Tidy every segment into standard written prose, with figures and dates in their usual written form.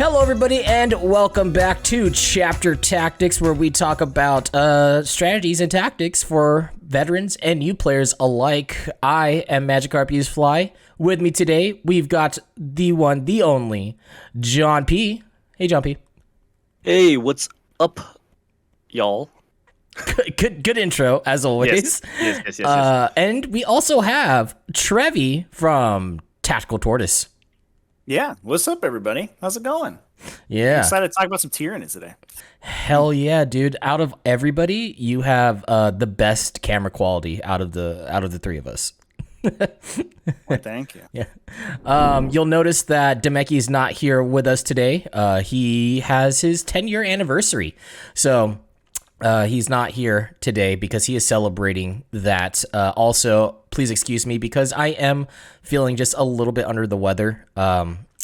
Hello, everybody, and welcome back to Chapter Tactics, where we talk about strategies and tactics for veterans and new players alike. I am Magic Harpy's Fly. With me today, we've got the one, the only, John P. Hey, John P. Hey, what's up, y'all? Good intro, as always. Yes. And we also have Trevi from TacticalTortoise. Yeah, what's up, everybody? How's it going? Yeah. I'm excited to talk about some Tyranids today. Hell yeah, dude. Out of everybody, you have the best camera quality out of the three of us. Well, thank you. Yeah. You'll notice that Dimachaeron's not here with us today. He has his 10-year anniversary. So he's not here today because he is celebrating that. Also, please excuse me because I am feeling just a little bit under the weather.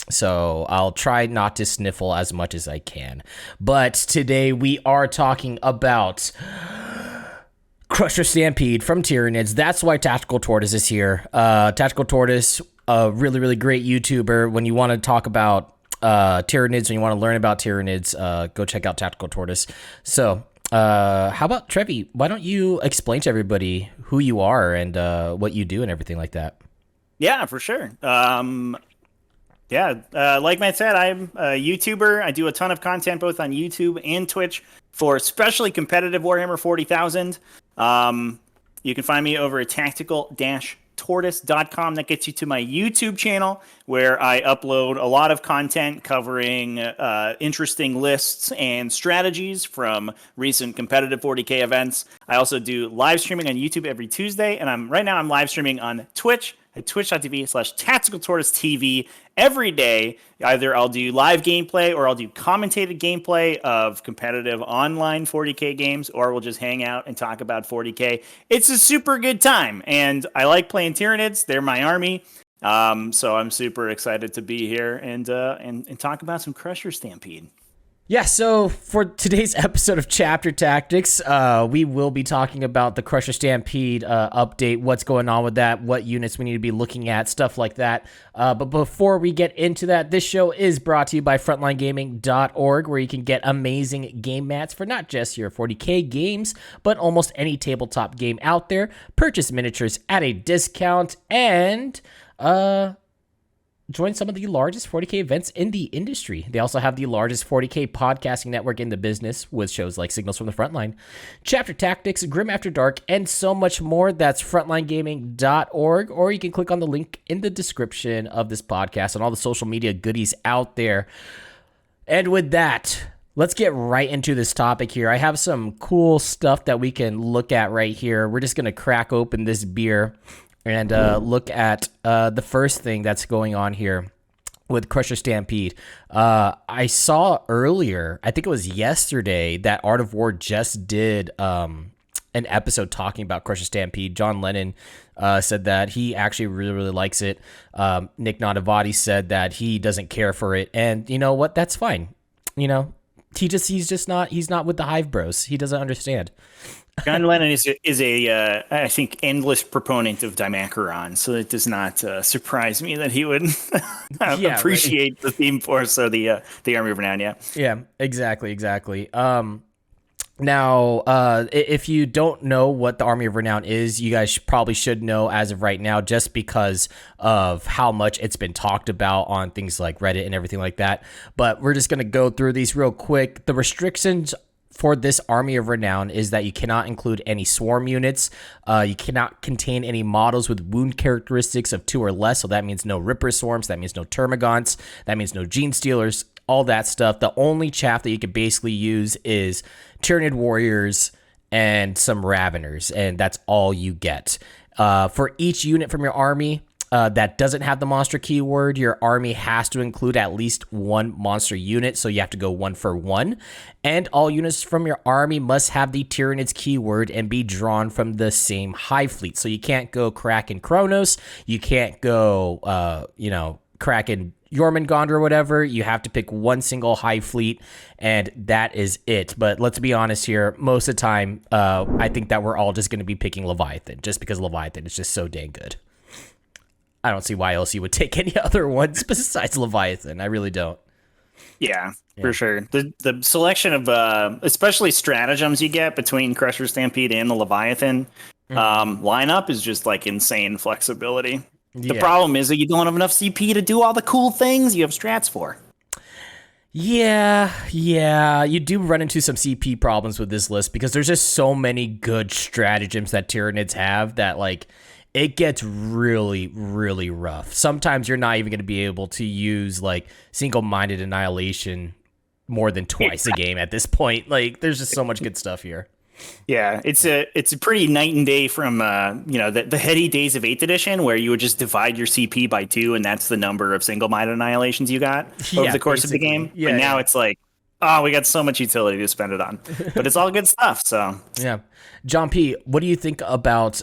So I'll try not to sniffle as much as I can. But today we are talking about Crusher Stampede from Tyranids. That's why TacticalTortoise is here. TacticalTortoise, a really, really great YouTuber. When you want to talk about Tyranids, when you want to learn about Tyranids, go check out TacticalTortoise. So how about Trevi? Why don't you explain to everybody who you are and what you do and everything like that? Yeah, for sure. Like Matt said, I'm a YouTuber. I do a ton of content both on YouTube and Twitch for especially competitive Warhammer 40,000. You can find me over at tactical-tortoise.com. That gets you to my YouTube channel where I upload a lot of content covering interesting lists and strategies from recent competitive 40K events. I also do live streaming on YouTube every Tuesday, and right now I'm live streaming on Twitch at twitch.tv/TacticalTortoiseTV every day. Either I'll do live gameplay or I'll do commentated gameplay of competitive online 40K games, or we'll just hang out and talk about 40K. It's a super good time, and I like playing Tyranids. They're my army. So I'm super excited to be here and talk about some Crusher Stampede. Yeah, so for today's episode of Chapter Tactics, we will be talking about the Crusher Stampede update, what's going on with that, what units we need to be looking at, stuff like that. But before we get into that, this show is brought to you by FrontlineGaming.org, where you can get amazing game mats for not just your 40K games, but almost any tabletop game out there. Purchase miniatures at a discount and join some of the largest 40K events in the industry. They also have the largest 40K podcasting network in the business with shows like Signals from the Frontline, Chapter Tactics, Grim After Dark, and so much more. That's frontlinegaming.org, or you can click on the link in the description of this podcast and all the social media goodies out there. And with that, let's get right into this topic here. I have some cool stuff that we can look at right here. We're just going to crack open this beer and look at the first thing that's going on here with Crusher Stampede. I saw earlier, I think it was yesterday, that Art of War just did an episode talking about Crusher Stampede. John Lennon said that he actually really, really likes it. Nick Nonavati said that he doesn't care for it. And you know what? That's fine. You know, he's not with the Hive Bros. He doesn't understand. John Lennon is a I think, endless proponent of Dimachaeron, so it does not surprise me that he would appreciate the theme force of the Army of Renown. Yeah, exactly. Now, if you don't know what the Army of Renown is, you guys probably should know as of right now, just because of how much it's been talked about on things like Reddit and everything like that. But we're just going to go through these real quick. The restrictions for this Army of Renown is that you cannot include any swarm units. You cannot contain any models with wound characteristics of 2 or less. So that means no Ripper Swarms. That means no Termagants. That means no Gene Stealers. All that stuff. The only chaff that you can basically use is Tyranid Warriors and some Raveners. And that's all you get. For each unit from your army that doesn't have the monster keyword, your army has to include at least 1 monster unit, so you have to go 1 for 1. And all units from your army must have the Tyranids keyword and be drawn from the same Hive fleet. So you can't go Kraken Kronos, you can't go, Kraken Jormungandr or whatever. You have to pick 1 single Hive fleet, and that is it. But let's be honest here, most of the time, I think that we're all just going to be picking Leviathan, just because Leviathan is just so dang good. I don't see why else you would take any other ones besides Leviathan. I really don't. Yeah, Yeah. for sure. The selection of especially stratagems you get between Crusher, Stampede, and the Leviathan lineup is just like insane flexibility. The Yeah. problem is that you don't have enough CP to do all the cool things you have strats for. Yeah, you do run into some CP problems with this list because there's just so many good stratagems that Tyranids have that like it gets really, really rough. Sometimes you're not even going to be able to use like single-minded annihilation more than twice a game at this point. Like there's just so much good stuff here. Yeah, it's a pretty night and day from the heady days of 8th edition where you would just divide your CP by 2 and that's the number of single-minded annihilations you got over the course of the game. Yeah, but now it's like, oh, we got so much utility to spend it on. But it's all good stuff, so. Yeah. John P., what do you think about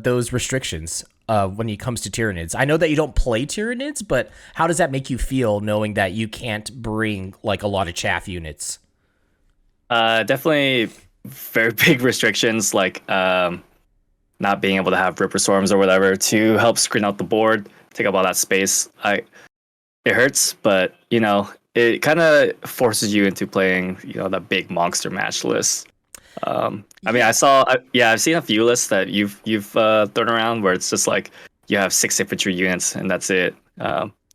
those restrictions when it comes to Tyranids? I know that you don't play Tyranids, but how does that make you feel knowing that you can't bring like a lot of chaff units? Definitely very big restrictions, like not being able to have Ripper Storms or whatever to help screen out the board, take up all that space. It hurts, but it kind of forces you into playing that big monster match list. I mean, I've seen a few lists that you've thrown around where it's just like you have 6 infantry units and that's it.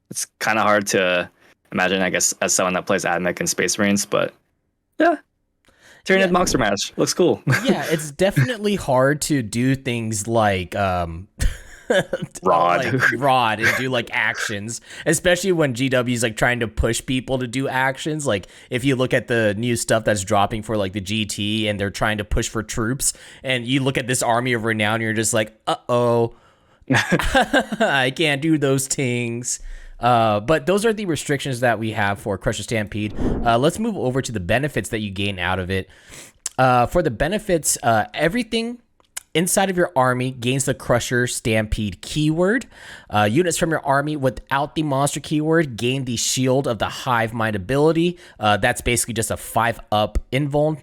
It's kind of hard to imagine, I guess, as someone that plays Admech and Space Marines, but yeah. Tyranid monster match looks cool. Yeah, it's definitely hard to do things like Rod and do like actions, especially when GW is like trying to push people to do actions. Like if you look at the new stuff that's dropping for like the GT and they're trying to push for troops, and you look at this army of Renown, and you're just like, uh-oh, I can't do those things. But those are the restrictions that we have for Crusher Stampede. Let's move over to the benefits that you gain out of it. For the benefits, everything inside of your army gains the Crusher Stampede keyword. Units from your army without the monster keyword gain the Shield of the Hive Mind ability. That's basically just a 5-up invuln.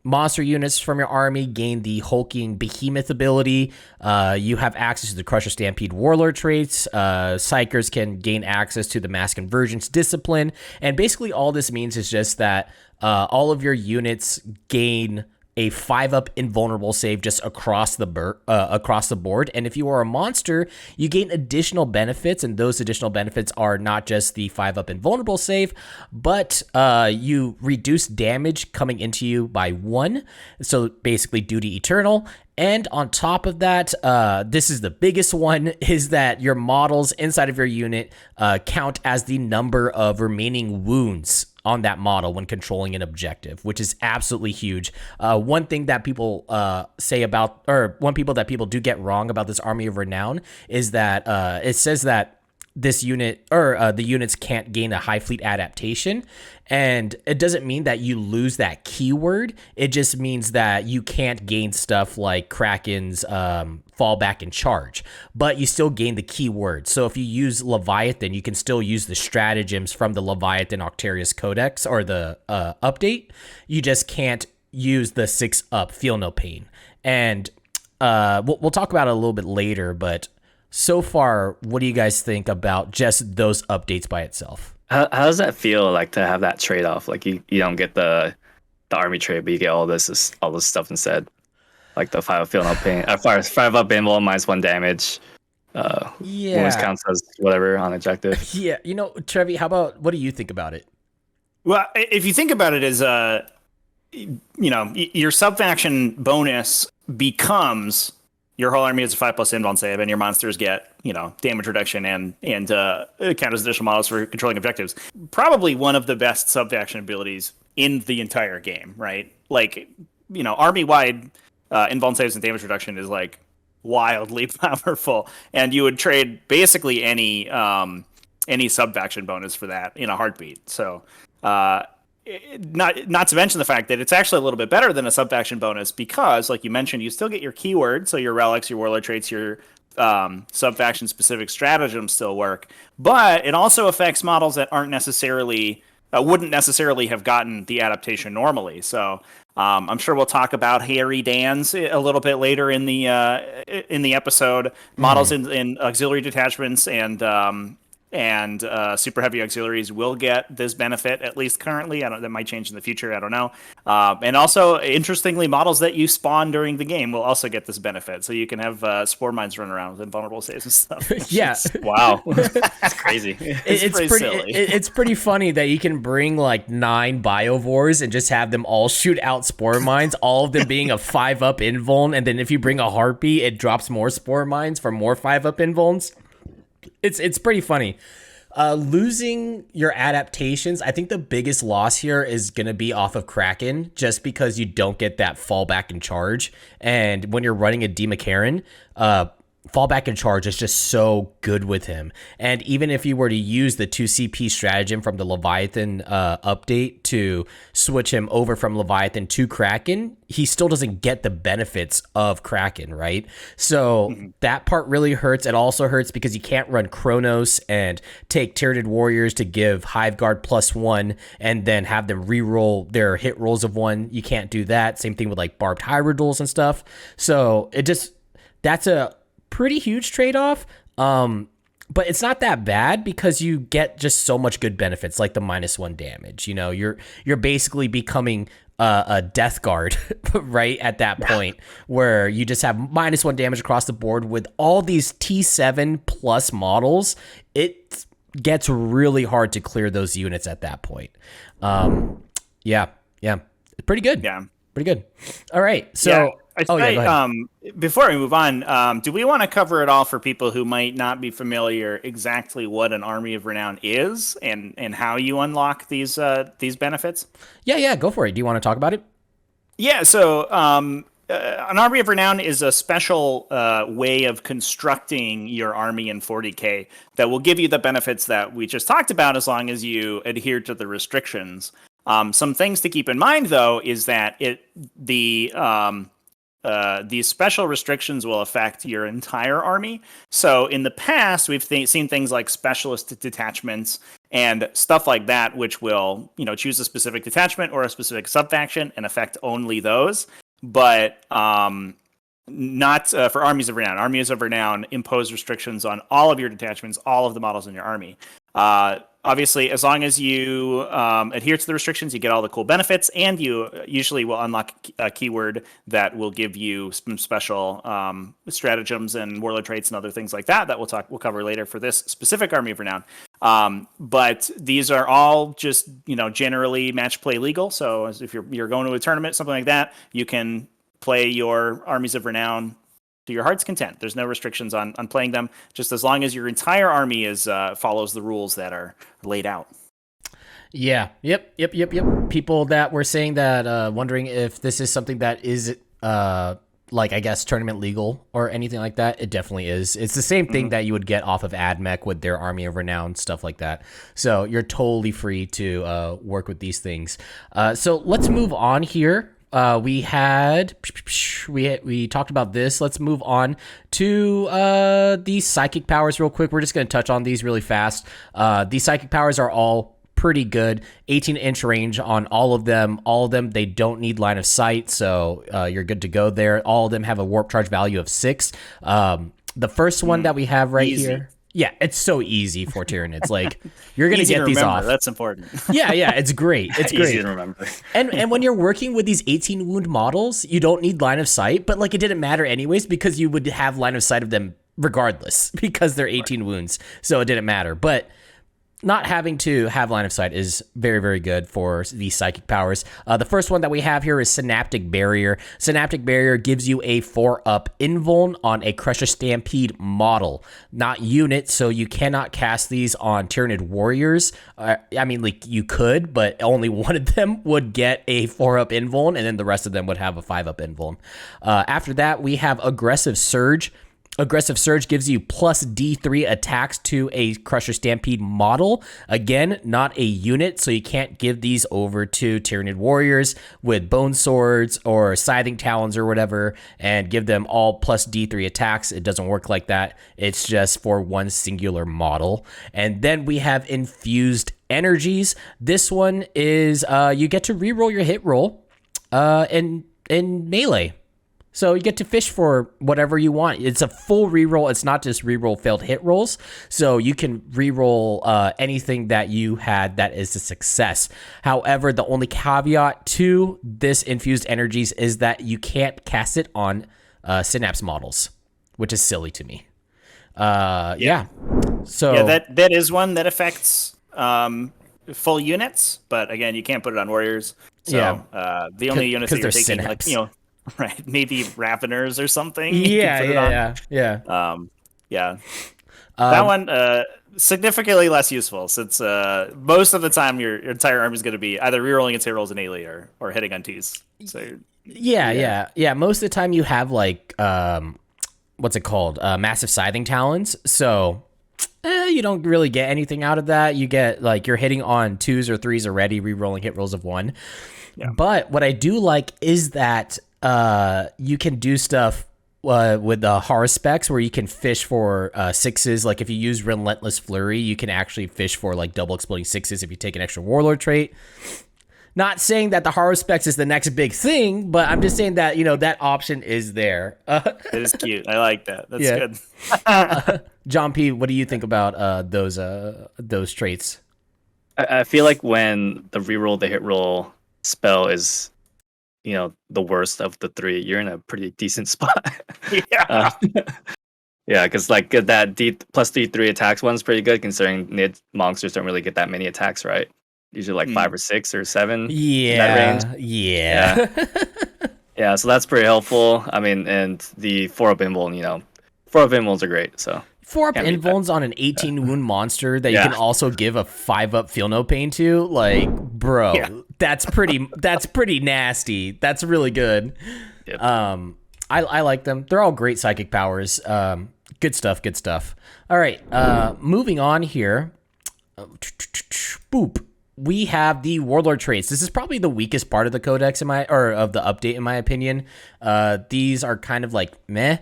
Monster units from your army gain the Hulking Behemoth ability. You have access to the Crusher Stampede Warlord traits. Psychers can gain access to the Mass Convergence discipline. And basically all this means is just that all of your units gain a 5-up invulnerable save just across the board. And if you are a monster, you gain additional benefits, and those additional benefits are not just the 5-up invulnerable save, but you reduce damage coming into you by 1. So basically Duty Eternal. And on top of that, this is the biggest one, is that your models inside of your unit count as the number of remaining wounds on that model when controlling an objective, which is absolutely huge. One thing that people that people do get wrong about this Army of Renown is that it says that this unit or the units can't gain a high fleet adaptation, and it doesn't mean that you lose that keyword. It just means that you can't gain stuff like Kraken's fallback and charge, but you still gain the keyword. So if you use Leviathan, you can still use the stratagems from the Leviathan Octarius Codex or the update. You just can't use the 6-up Feel No Pain. And we'll talk about it a little bit later, but so far, what do you guys think about just those updates by itself? How does that feel, like, to have that trade-off? Like, you don't get the army trade, but you get all this stuff instead. Like the 5-up Feel No Pain, 5-up invul -1 damage. Wounds counts as whatever on objective. Yeah, Trevi, what do you think about it? Well, if you think about it as your sub-faction bonus becomes your whole army has a 5+ invuln save, and your monsters get, damage reduction and counters additional models for controlling objectives. Probably one of the best sub-faction abilities in the entire game, right? Like, army-wide invuln saves and damage reduction is like wildly powerful, and you would trade basically any sub-faction bonus for that in a heartbeat. So, not to mention the fact that it's actually a little bit better than a sub-faction bonus because, like you mentioned, you still get your keyword, so your relics, your warlord traits, your sub-faction specific stratagems still work, but it also affects models that aren't necessarily wouldn't necessarily have gotten the adaptation normally. So I'm sure we'll talk about Harridans a little bit later in the episode. Models in auxiliary detachments and and super heavy auxiliaries will get this benefit, at least currently. That might change in the future. I don't know. And also, interestingly, models that you spawn during the game will also get this benefit. So you can have spore mines run around with invulnerable saves and stuff. Yeah. Wow, that's crazy. It's pretty silly. It's pretty funny that you can bring like 9 biovores and just have them all shoot out spore mines, all of them being a 5-up invuln, and then if you bring a Harpy, it drops more spore mines for more 5-up invulns. It's pretty funny. Losing your adaptations, I think the biggest loss here is going to be off of Kraken, just because you don't get that fallback and charge. And when you're running a Dimachaeron, fallback and charge is just so good with him. And even if you were to use the 2 CP stratagem from the Leviathan update to switch him over from Leviathan to Kraken, he still doesn't get the benefits of Kraken, right? So that part really hurts. It also hurts because you can't run Chronos and take Tyranid warriors to give Hive Guard +1 and then have them reroll their hit rolls of 1. You can't do that. Same thing with like barbed Hierodules and stuff. So that's a pretty huge trade-off, but it's not that bad because you get just so much good benefits, like the -1 damage. You know, you're basically becoming a Death Guard right at that point, where you just have -1 damage across the board with all these T7 plus models. It gets really hard to clear those units at that point. Yeah, pretty good. Yeah, pretty good. All right, so. Go ahead. Before we move on, do we want to cover it all for people who might not be familiar exactly what an Army of Renown is and how you unlock these benefits? Yeah, go for it. Do you want to talk about it? Yeah, so an Army of Renown is a special way of constructing your army in 40K that will give you the benefits that we just talked about as long as you adhere to the restrictions. Some things to keep in mind, though, is that these special restrictions will affect your entire army. So in the past, we've seen things like specialist detachments and stuff like that, which will, choose a specific detachment or a specific subfaction and affect only those. But not for Armies of Renown. Armies of Renown impose restrictions on all of your detachments, all of the models in your army. Obviously, as long as you adhere to the restrictions, you get all the cool benefits, and you usually will unlock a keyword that will give you some special stratagems and warlord traits and other things like that we'll cover later for this specific Army of Renown. But these are all just generally match play legal. So if you're going to a tournament, something like that, you can play your Armies of Renown to your heart's content. There's no restrictions on playing them, just as long as your entire army follows the rules that are laid out. Yeah. Yep. People that were saying that, wondering if this is something that is, like, I guess, tournament legal or anything like that. It definitely is. It's the same thing that you would get off of AdMech with their Army of Renown, stuff like that. So you're totally free to work with these things. So let's move on here. We talked about this. Let's move on to these psychic powers real quick. We're just going to touch on these really fast. These psychic powers are all pretty good. 18-inch range on all of them. All of them, they don't need line of sight, so you're good to go there. All of them have a warp charge value of 6. The first one that we have right here. Yeah, it's so easy for Tyranids. Like, you're going to get these off. That's important. Yeah, it's great. It's great. Easy to remember. And when you're working with these 18 wound models, you don't need line of sight, but like it didn't matter anyways because you would have line of sight of them regardless because they're 18 wounds. So it didn't matter. But not having to have line of sight is very, very good for these psychic powers. The first one that we have here is Synaptic Barrier. Synaptic Barrier gives you a 4-up invuln on a Crusher Stampede model, not unit, so you cannot cast these on Tyranid warriors. I mean, like, you could, but only one of them would get a 4-up invuln, and then the rest of them would have a 5-up invuln. After that, we have Aggressive Surge. Aggressive Surge gives you plus D3 attacks to a Crusher Stampede model. Again, not a unit, so you can't give these over to Tyranid warriors with Bone Swords or Scything Talons or whatever and give them all plus D3 attacks. It doesn't work like that. It's just for one singular model. And then we have Infused Energies. This one is you get to reroll your hit roll in melee. So you get to fish for whatever you want. It's a full reroll. It's not just reroll failed hit rolls. So you can reroll anything that you had that is a success. However, the only caveat to this infused energies is that you can't cast it on synapse models, which is silly to me. Yeah. So yeah, that is one that affects full units, but again, you can't put it on warriors. So the only units that you're taking, synapse. like right, maybe Raveners or something. Yeah. Yeah. That one significantly less useful since most of the time your entire army is going to be either rerolling its hit rolls in Ailey or hitting on twos. So yeah. Most of the time you have like what's it called? Massive Scything Talons. So you don't really get anything out of that. You get like you're hitting on 2s or 3s already, rerolling hit rolls of 1. Yeah. But what I do like is that you can do stuff with the horror specs where you can fish for 6s. Like if you use Relentless Flurry, you can actually fish for like double exploding 6s if you take an extra Warlord trait. Not saying that the horror specs is the next big thing, but I'm just saying that, that option is there. It is cute. I like that. That's good. John P., what do you think about those traits? I feel like when the reroll the hit roll spell is, the worst of the 3, you're in a pretty decent spot. Yeah. Yeah, because like that plus D3 attacks one's pretty good considering monsters don't really get that many attacks, right? Usually like 5 or 6 or 7 in that range. Yeah. Yeah, so that's pretty helpful. I mean, and the 4-up invuln, 4-up invulns are great. So 4-up invulns on an 18 wound monster that you can also give a 5-up feel no pain to, like, bro, that's pretty nasty. That's really good. Yep. I like them. They're all great psychic powers. Good stuff. All right, moving on here. Boop. We have the Warlord traits. This is probably the weakest part of the codex of the update in my opinion. These are kind of like meh.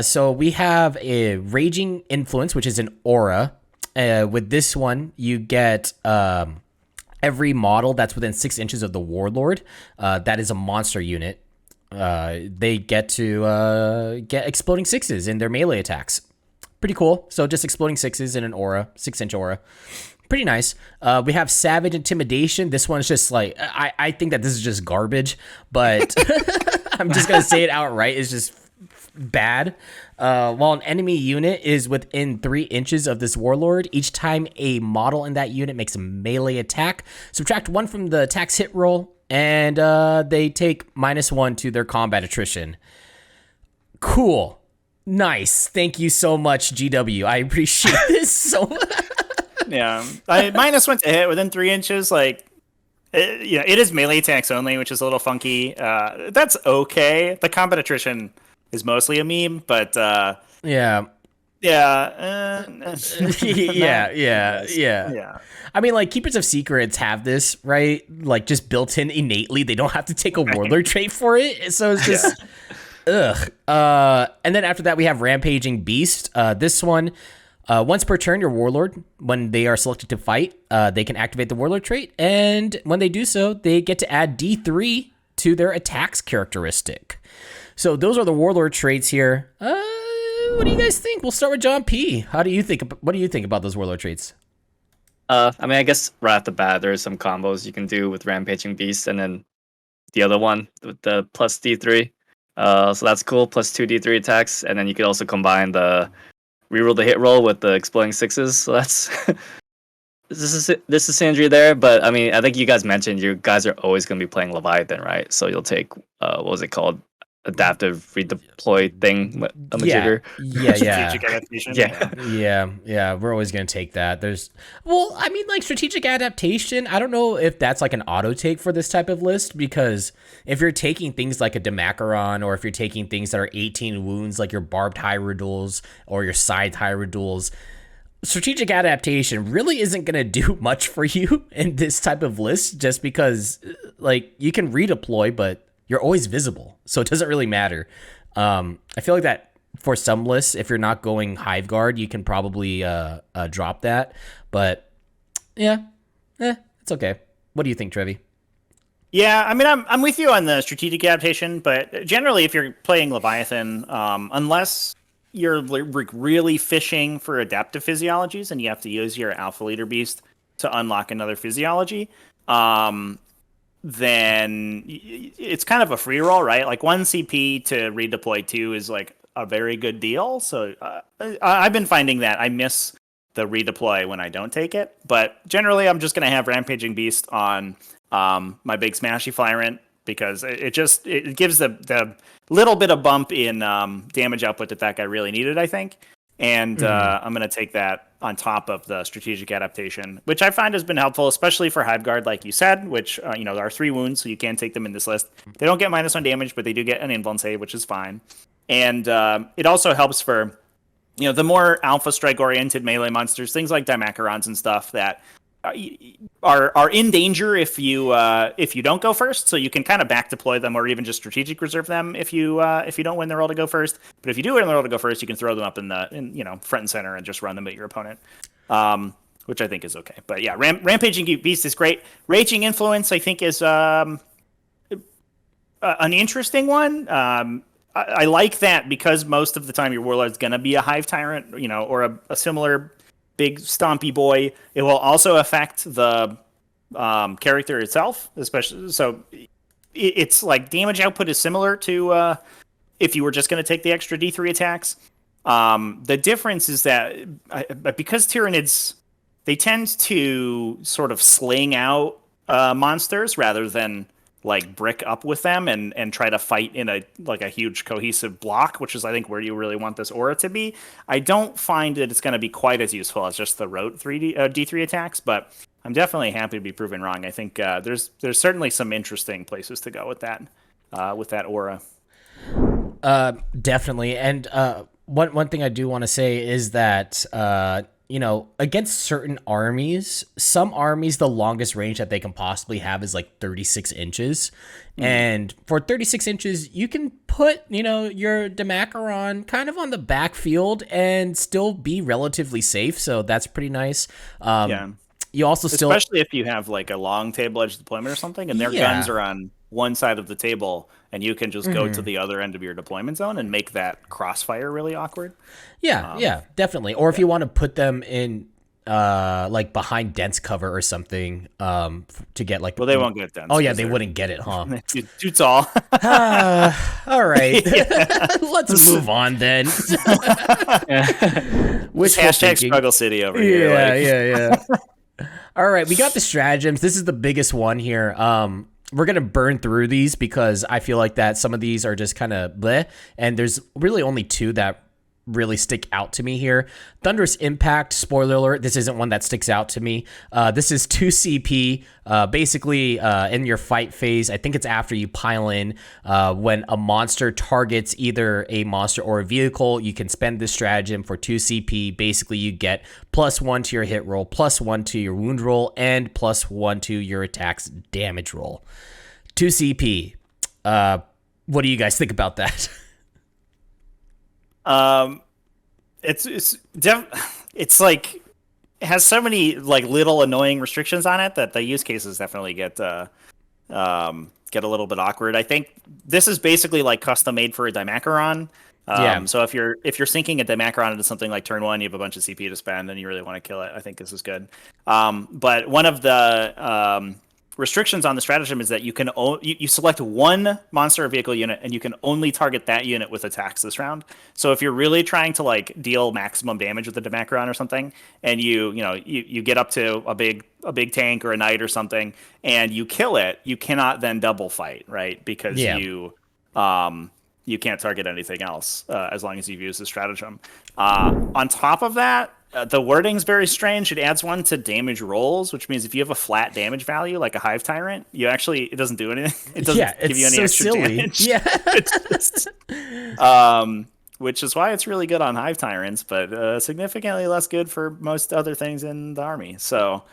So we have a Raging Influence, which is an aura. With this one, you get every model that's within 6 inches of the Warlord. That is a monster unit. They get to get exploding 6s in their melee attacks. Pretty cool. So just exploding 6s in an aura, 6-inch aura. Pretty nice. We have Savage Intimidation. This one's just like, I think that this is just garbage, but I'm just going to say it outright. It's just bad. While an enemy unit is within 3 inches of this Warlord, each time a model in that unit makes a melee attack, subtract 1 from the attack's hit roll, and they take -1 to their combat attrition. Cool. Nice. Thank you so much, GW. I appreciate this so much. Yeah, -1 to hit within 3 inches. Like, it is melee attacks only, which is a little funky. That's okay. The combat attrition is mostly a meme, but yeah. I mean, like, Keepers of Secrets have this, right? Like, just built in innately. They don't have to take a Warlord trait for it. So it's just, ugh. And then after that, we have Rampaging Beast. This one, once per turn, your Warlord, when they are selected to fight, they can activate the Warlord trait. And when they do so, they get to add D3 to their attacks characteristic. So those are the Warlord traits here. What do you guys think? We'll start with John P. What do you think about those Warlord traits? I mean, I guess right off the bat, there are some combos you can do with Rampaging Beast, and then the other one with the plus D3. So that's cool, plus 2 D3 attacks, and then you could also combine the reroll the hit roll with the exploding 6s. So that's this is Sandry there, but I mean, I think you guys mentioned you guys are always going to be playing Leviathan, right? So you'll take what was it called? Adaptive redeploy thing, a majigger. Strategic adaptation. Yeah. We're always gonna take that. I mean, like, strategic adaptation. I don't know if that's like an auto take for this type of list, because if you're taking things like a Dimachaeron, or if you're taking things that are 18 wounds, like your barbed Hierodules or your scythe Hierodules, strategic adaptation really isn't gonna do much for you in this type of list, just because, like, you can redeploy, but you're always visible, so it doesn't really matter. I feel like that for some lists, if you're not going Hive Guard, you can probably drop that. But yeah, it's okay. What do you think, Trevi? Yeah, I mean, I'm with you on the strategic adaptation, but generally, if you're playing Leviathan, unless you're really fishing for adaptive physiologies and you have to use your Alpha Leader Beast to unlock another physiology, then it's kind of a free roll, right? Like 1 CP to redeploy 2 is like a very good deal. So I've been finding that I miss the redeploy when I don't take it, but generally, I'm just going to have Rampaging Beast on my big smashy Flyrant because it gives the little bit of bump in damage output that guy really needed, I think. And I'm going to take that on top of the strategic adaptation, which I find has been helpful, especially for Hive Guard, like you said, which there are 3 wounds, so you can take them in this list. They don't get -1 damage, but they do get an invuln save, which is fine. And it also helps for the more alpha strike oriented melee monsters, things like Dimachaerons and stuff that are in danger if you don't go first. So you can kind of back deploy them or even just strategic reserve them if you don't win the roll to go first. But if you do win the roll to go first, you can throw them up in front and center and just run them at your opponent, which I think is okay. But yeah, Rampaging Beast is great. Raging Influence I think is an interesting one. I like that because most of the time your Warlord's going to be a Hive Tyrant, or a similar big stompy boy. It will also affect the character itself, especially. So it's like damage output is similar to if you were just going to take the extra D3 attacks. The difference is that because Tyranids, they tend to sort of sling out monsters rather than like brick up with them and try to fight in a huge cohesive block, which is I think where you really want this aura to be. I don't find that it's going to be quite as useful as just the rote D3 attacks, but I'm definitely happy to be proven wrong. I think there's certainly some interesting places to go with that aura. Definitely, and one thing I do want to say is that against certain armies, some armies, the longest range that they can possibly have is like 36 inches. And for 36 inches, you can put, your Dimachaeron kind of on the backfield and still be relatively safe. So that's pretty nice. Yeah. You also especially if you have like a long table edge deployment or something, and their guns are on one side of the table, and you can just go to the other end of your deployment zone and make that crossfire really awkward. Yeah, definitely. Or if you want to put them in like behind dense cover or something to get like... Well, they won't get dense. Oh, yeah, they wouldn't get it, huh? Too tall. All right. Let's move on then. Which hashtag struggle city over here. Yeah. All right, we got the stratagems. This is the biggest one here. We're going to burn through these because I feel like that some of these are just kind of bleh, and there's really only 2 that really stick out to me here. Thunderous Impact, spoiler alert, this isn't one that sticks out to me. This is 2 CP, basically in your fight phase. I think it's after you pile in. When a monster targets either a monster or a vehicle, you can spend this stratagem for 2 CP. Basically, you get +1 to your hit roll, +1 to your wound roll, and +1 to your attack's damage roll. 2 CP. What do you guys think about that? It's like it has so many like little annoying restrictions on it that the use cases definitely get a little bit awkward. I think this is basically like custom made for a Dimachaeron. So if you're syncing a Dimachaeron into something like turn 1, you have a bunch of CP to spend and you really want to kill it, I think this is good. But one of the restrictions on the stratagem is that you can you select one monster or vehicle unit and you can only target that unit with attacks this round. So if you're really trying to like deal maximum damage with the Dimachaeron or something, and you get up to a big tank or a knight or something and you kill it, you cannot then double fight, right? Because you can't target anything else as long as you've used the stratagem. On top of that, the wording's very strange. It adds 1 to damage rolls, which means if you have a flat damage value like a Hive Tyrant, it doesn't do anything. It doesn't give you any so extra silly. damage. Yeah. It's which is why it's really good on Hive Tyrants, but significantly less good for most other things in the army. So,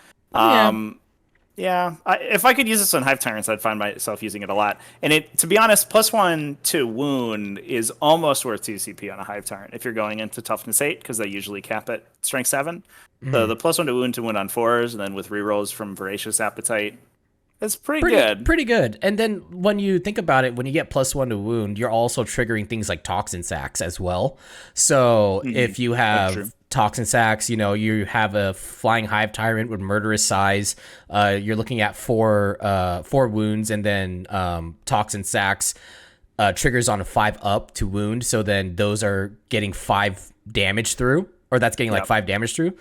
if I could use this on Hive Tyrants, I'd find myself using it a lot. And to be honest, +1 to wound is almost worth 2 CP on a Hive Tyrant if you're going into Toughness 8, because they usually cap at Strength 7. So the +1 to wound on 4s, and then with rerolls from Voracious Appetite, That's pretty good. Pretty good. And then when you think about it, when you get +1 to wound, you're also triggering things like toxin sacks as well. So if you have toxin sacks, you have a flying hive tyrant with murderous size. You're looking at four wounds, and then toxin sacks triggers on a 5 up to wound. So then those are getting 5 damage through, or that's getting like 5 damage through.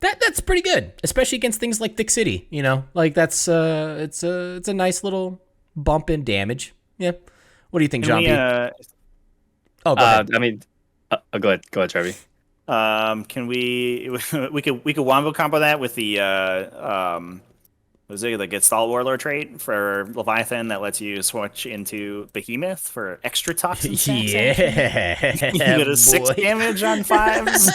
That's pretty good, especially against things like Thick City. Like that's it's a nice little bump in damage. Yeah. What do you think, John? Go ahead. Go ahead, Trevi. Can we could wombo combo that with the was it the Gestalt Warlord trait for Leviathan that lets you switch into Behemoth for extra toxin stacks? Yeah, you get a 6 damage on 5s.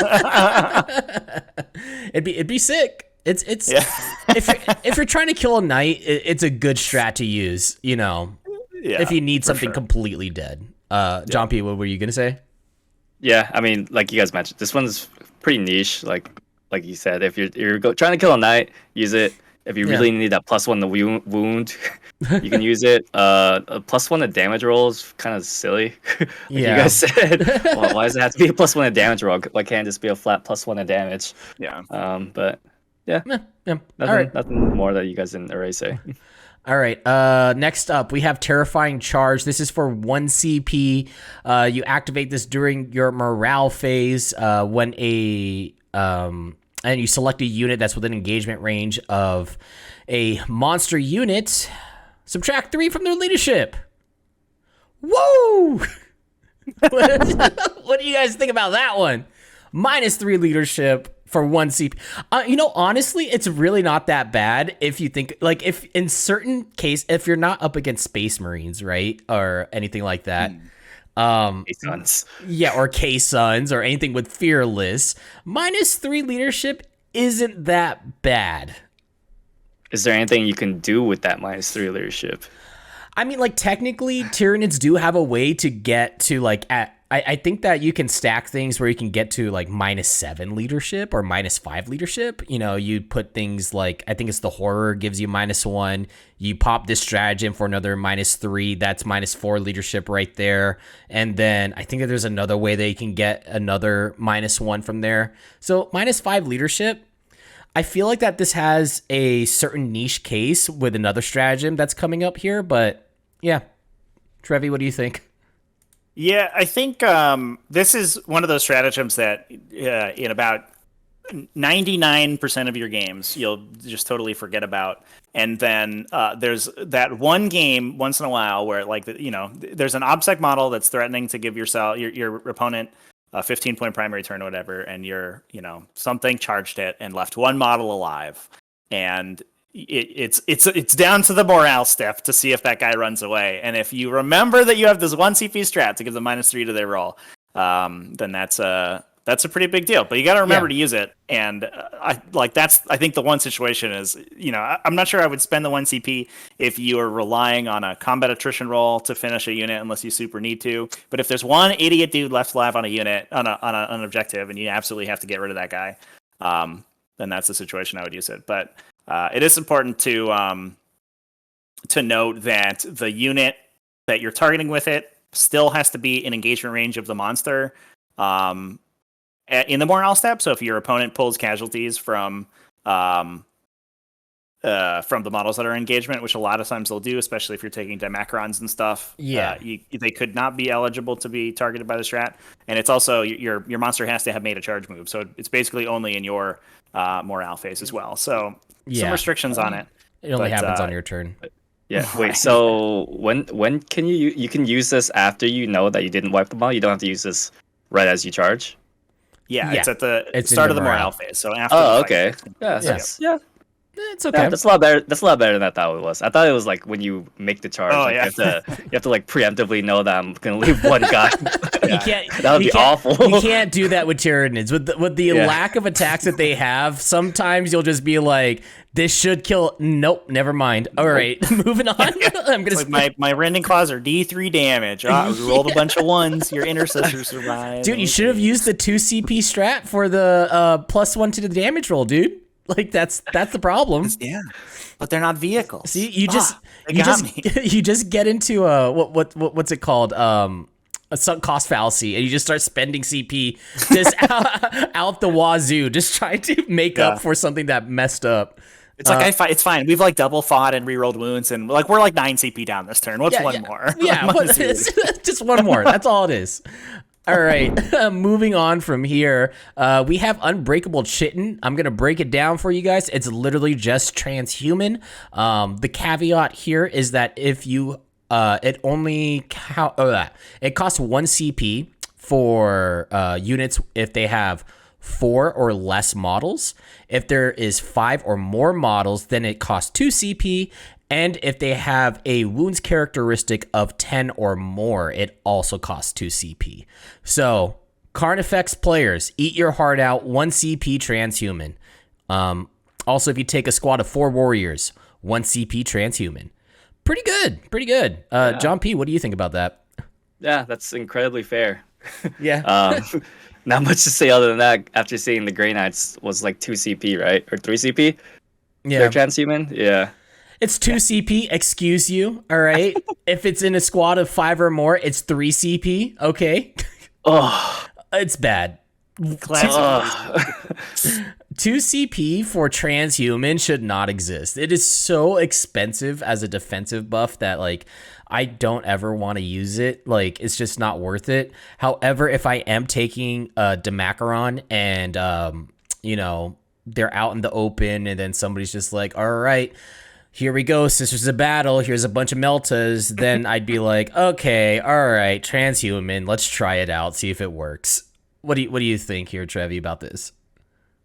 It'd be sick. It's if you're trying to kill a knight, it's a good strat to use. If you need something completely dead. John P, what were you gonna say? Yeah, I mean, like you guys mentioned, this one's pretty niche. Like you said, if you're trying to kill a knight, use it. If you really need that +1 to wound, you can use it. A +1 to damage roll is kind of silly. You guys said, well, why does it have to be a +1 to damage roll? Why can't it just be a flat +1 to damage? Yeah. But yeah. Nothing more that you guys didn't already say. All right. Next up, we have Terrifying Charge. This is for 1 CP. You activate this during your morale phase when and you select a unit that's within engagement range of a monster unit. Subtract 3 from their leadership. Whoa! What do you guys think about that one? -3 leadership for 1 CP. Honestly, it's really not that bad if you think, like, if in certain case, if you're not up against Space Marines, right, or anything like that. K-Suns. Yeah, or K-Suns or anything with Fearless. -3 leadership isn't that bad. Is there anything you can do with that -3 leadership? I mean, like, technically, Tyranids do have a way to get to, like, I think that you can stack things where you can get to, like, -7 leadership or -5 leadership. You put things like, I think it's the Horror gives you -1. You pop this stratagem for another -3. That's -4 leadership right there. And then I think that there's another way that you can get another -1 from there. So -5 leadership. I feel like that this has a certain niche case with another stratagem that's coming up here. But yeah. Trevi, what do you think? Yeah, I think this is one of those stratagems that in about 99% of your games you'll just totally forget about. And then there's that one game once in a while where, like, there's an OBSEC model that's threatening to give your opponent a 15-point primary turn or whatever, and something charged it and left one model alive. And it's down to the morale step to see if that guy runs away. And if you remember that you have this 1 CP strat to give them -3 to their roll, then that's a pretty big deal. But you got to remember to use it. And I think the one situation is, I'm not sure I would spend the 1 CP if you are relying on a combat attrition roll to finish a unit unless you super need to. But if there's one idiot dude left alive on a unit on an objective and you absolutely have to get rid of that guy, then that's the situation I would use it. But it is important to note that the unit that you're targeting with it still has to be in engagement range of the monster in the morale step. So if your opponent pulls casualties from the models that are in engagement, which a lot of times they'll do, especially if you're taking Dimachaerons and stuff, they could not be eligible to be targeted by the strat. And it's also your monster has to have made a charge move, so it's basically only in your morale phase as well. So some restrictions on it. It only happens on your turn. Yeah. Wait. So when can you can use this after you know that you didn't wipe the model? You don't have to use this right as you charge. Yeah, it's at the start of the morale phase. So after. Oh, okay. Yeah. It's okay. Yeah, that's a lot better. That's a lot better than I thought it was. I thought it was like when you make the charge, you have to like preemptively know that I'm gonna leave one guy. That would be awful. You can't do that with Tyranids. With the lack of attacks that they have, sometimes you'll just be like, this should kill. Nope, never mind. All right, moving on. I'm gonna my rending claws are D3 damage. We rolled a bunch of 1s. Your intercessor survived. Dude, you should have used the 2 CP strat for the +1 to the damage roll, dude. Like that's the problem. Yeah, but they're not vehicles. See, they got me. you just get into what's it called? A sunk cost fallacy, and you just start spending CP just out the wazoo, just trying to make up for something that messed up. It's like it's fine. We've like double fought and rerolled wounds, and like we're like 9 CP down this turn. What's one more? Yeah, just one more. That's all it is. All right, moving on from here, we have Unbreakable Chitin. I'm gonna break it down for you guys. It's literally just transhuman. The caveat here is that if you it costs 1 CP for units if they have 4 or less models. If there is 5 or more models, then it costs 2 CP. And if they have a wounds characteristic of 10 or more, it also costs 2 CP. So, Carnifex players, eat your heart out, 1 CP transhuman. Also, if you take a squad of 4 warriors, 1 CP transhuman. Pretty good. John P., what do you think about that? Yeah, that's incredibly fair. Yeah. Not much to say other than that. After seeing the Grey Knights was like 2 CP, right? Or 3 CP? Yeah. They're transhuman? Yeah. It's 2 CP, excuse you, all right? If it's in a squad of 5 or more, it's 3 CP, okay? Oh. It's bad. 2 CP for transhuman should not exist. It is so expensive as a defensive buff that, like, I don't ever want to use it. Like, it's just not worth it. However, if I am taking Dimachaeron and, they're out in the open and then somebody's just like, all right, here we go, Sisters of Battle, here's a bunch of Meltas, then I'd be like, okay, all right, transhuman, let's try it out, see if it works. What do you think here, Trevi, about this?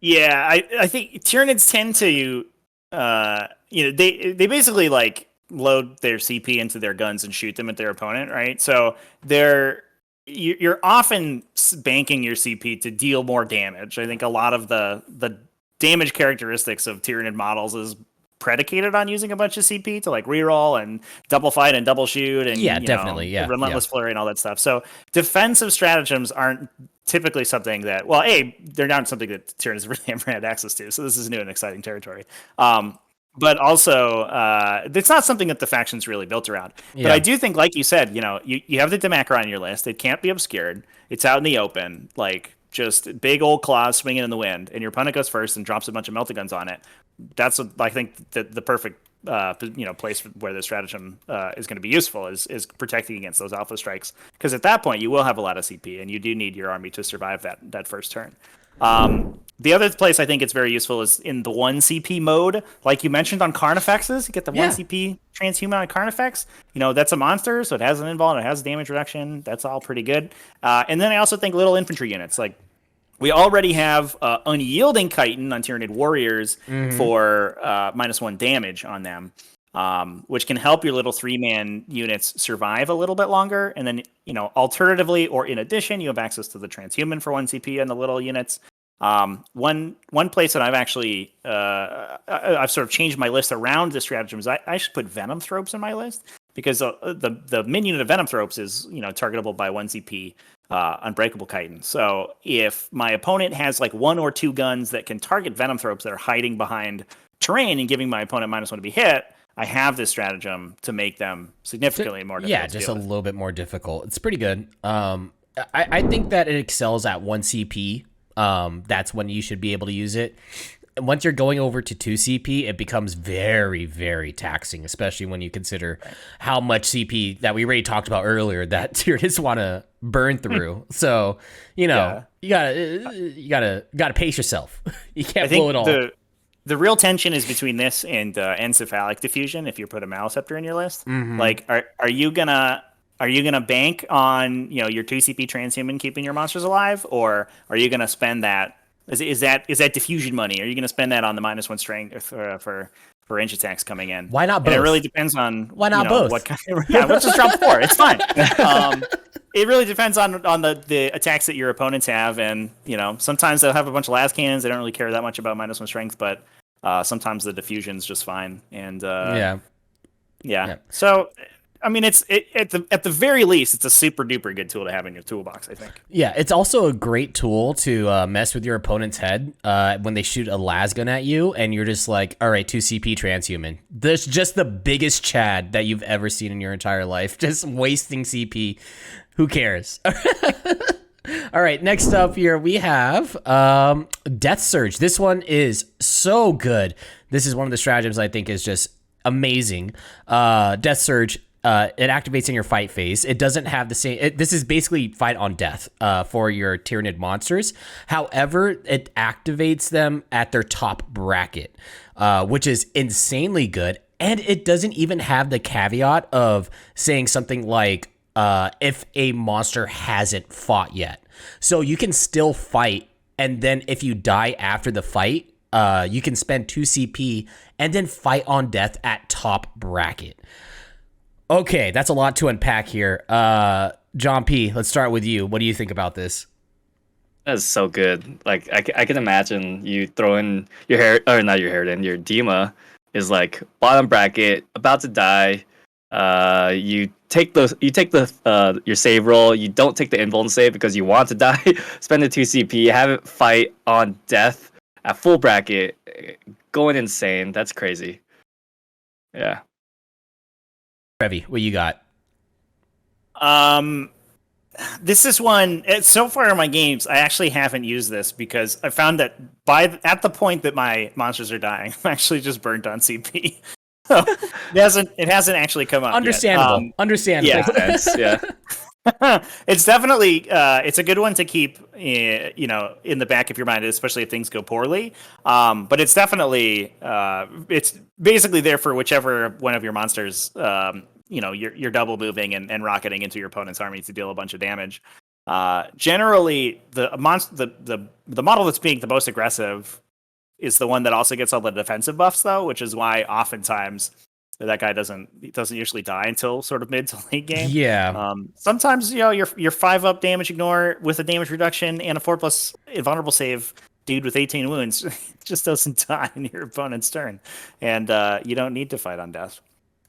Yeah, I think Tyranids tend to, they basically like load their CP into their guns and shoot them at their opponent, right? So you're often banking your CP to deal more damage. I think a lot of the damage characteristics of Tyranid models is predicated on using a bunch of CP to like reroll and double fight and double shoot and relentless flurry and all that stuff. So defensive stratagems aren't typically something that, well, they're not something that Tyranids really ever had access to. So this is new and exciting territory. But also, it's not something that the faction's really built around. Yeah. But I do think, like you said, you have the Dimachaeron on your list. It can't be obscured. It's out in the open, like just big old claws swinging in the wind, and your opponent goes first and drops a bunch of meltaguns on it. That's what I think the perfect place where the stratagem is going to be useful is protecting against those alpha strikes, because at that point you will have a lot of CP and you do need your army to survive that first turn. The other place I think it's very useful is in the 1 CP mode, like you mentioned on Carnifexes. You get the 1 CP transhuman on Carnifex. That's a monster, so it has an invul and it has damage reduction. That's all pretty good. And then I also think little infantry units, like we already have Unyielding Chitin on Tyranid warriors for -1 damage on them, which can help your little 3-man units survive a little bit longer. And then, alternatively or in addition, you have access to the transhuman for 1 CP on the little units. One place that I've actually I've sort of changed my list around the stratagems. I should put Venom Thropes in my list, because the min unit of Venom Thropes is targetable by 1 CP Unbreakable Chitin. So if my opponent has like 1 or 2 guns that can target Venom Thropes that are hiding behind terrain and giving my opponent -1 to be hit, I have this stratagem to make them significantly more difficult. Yeah, just a little bit more difficult. It's pretty good. I think that it excels at 1 CP. That's when you should be able to use it. Once you're going over to 2 CP, it becomes very, very taxing, especially when you consider how much CP that we already talked about earlier that Tyranids want to burn through. So, you gotta pace yourself. You can't blow it all. The real tension is between this and encephalic diffusion. If you put a Maliceptor in your list, like, are you gonna bank on your 2 CP transhuman keeping your monsters alive, or are you gonna spend that? Is that diffusion money? Are you going to spend that on the -1 strength for range attacks coming in? Why not both? And it really depends on why not both. What kind of, let's just drop 4. It's fine. It really depends on the attacks that your opponents have, and sometimes they'll have a bunch of las cannons. They don't really care that much about -1 strength, but sometimes the diffusion's just fine. And yeah. So I mean, at the very least, it's a super duper good tool to have in your toolbox, I think. Yeah, it's also a great tool to mess with your opponent's head when they shoot a las gun at you, and you're just like, all right, 2 CP transhuman. There's just the biggest Chad that you've ever seen in your entire life, just wasting CP. Who cares? All right, next up here we have Death Surge. This one is so good. This is one of the stratagems I think is just amazing. Death Surge, it activates in your fight phase. It doesn't have the same... this is basically fight on death for your Tyranid monsters. However, it activates them at their top bracket, which is insanely good. And it doesn't even have the caveat of saying something like, if a monster hasn't fought yet. So you can still fight, and then if you die after the fight, you can spend 2 CP and then fight on death at top bracket. Okay, that's a lot to unpack here. John P., let's start with you. What do you think about this? That's so good. Like I can imagine you throw in your hair, or not your Harridan, your Dima is like bottom bracket, about to die. You take your save roll. You don't take the invuln save because you want to die. Spend the 2 CP, have it fight on death at full bracket, going insane. That's crazy. Yeah. Trevi, what you got? This is one. So far in my games, I actually haven't used this because I found that at the point that my monsters are dying, I'm actually just burnt on CP. It hasn't actually come up. Understandable. Yet. Understandable. Yeah. It's definitely it's a good one to keep in the back of your mind, especially if things go poorly. But it's definitely it's basically there for whichever one of your monsters you're double moving and rocketing into your opponent's army to deal a bunch of damage. Generally, the model that's being the most aggressive is the one that also gets all the defensive buffs, though, which is why oftentimes that guy doesn't usually die until sort of mid to late game. Yeah. Sometimes your 5-up damage ignore with a damage reduction and a 4+ invulnerable save dude with 18 wounds just doesn't die in your opponent's turn, and you don't need to fight on death.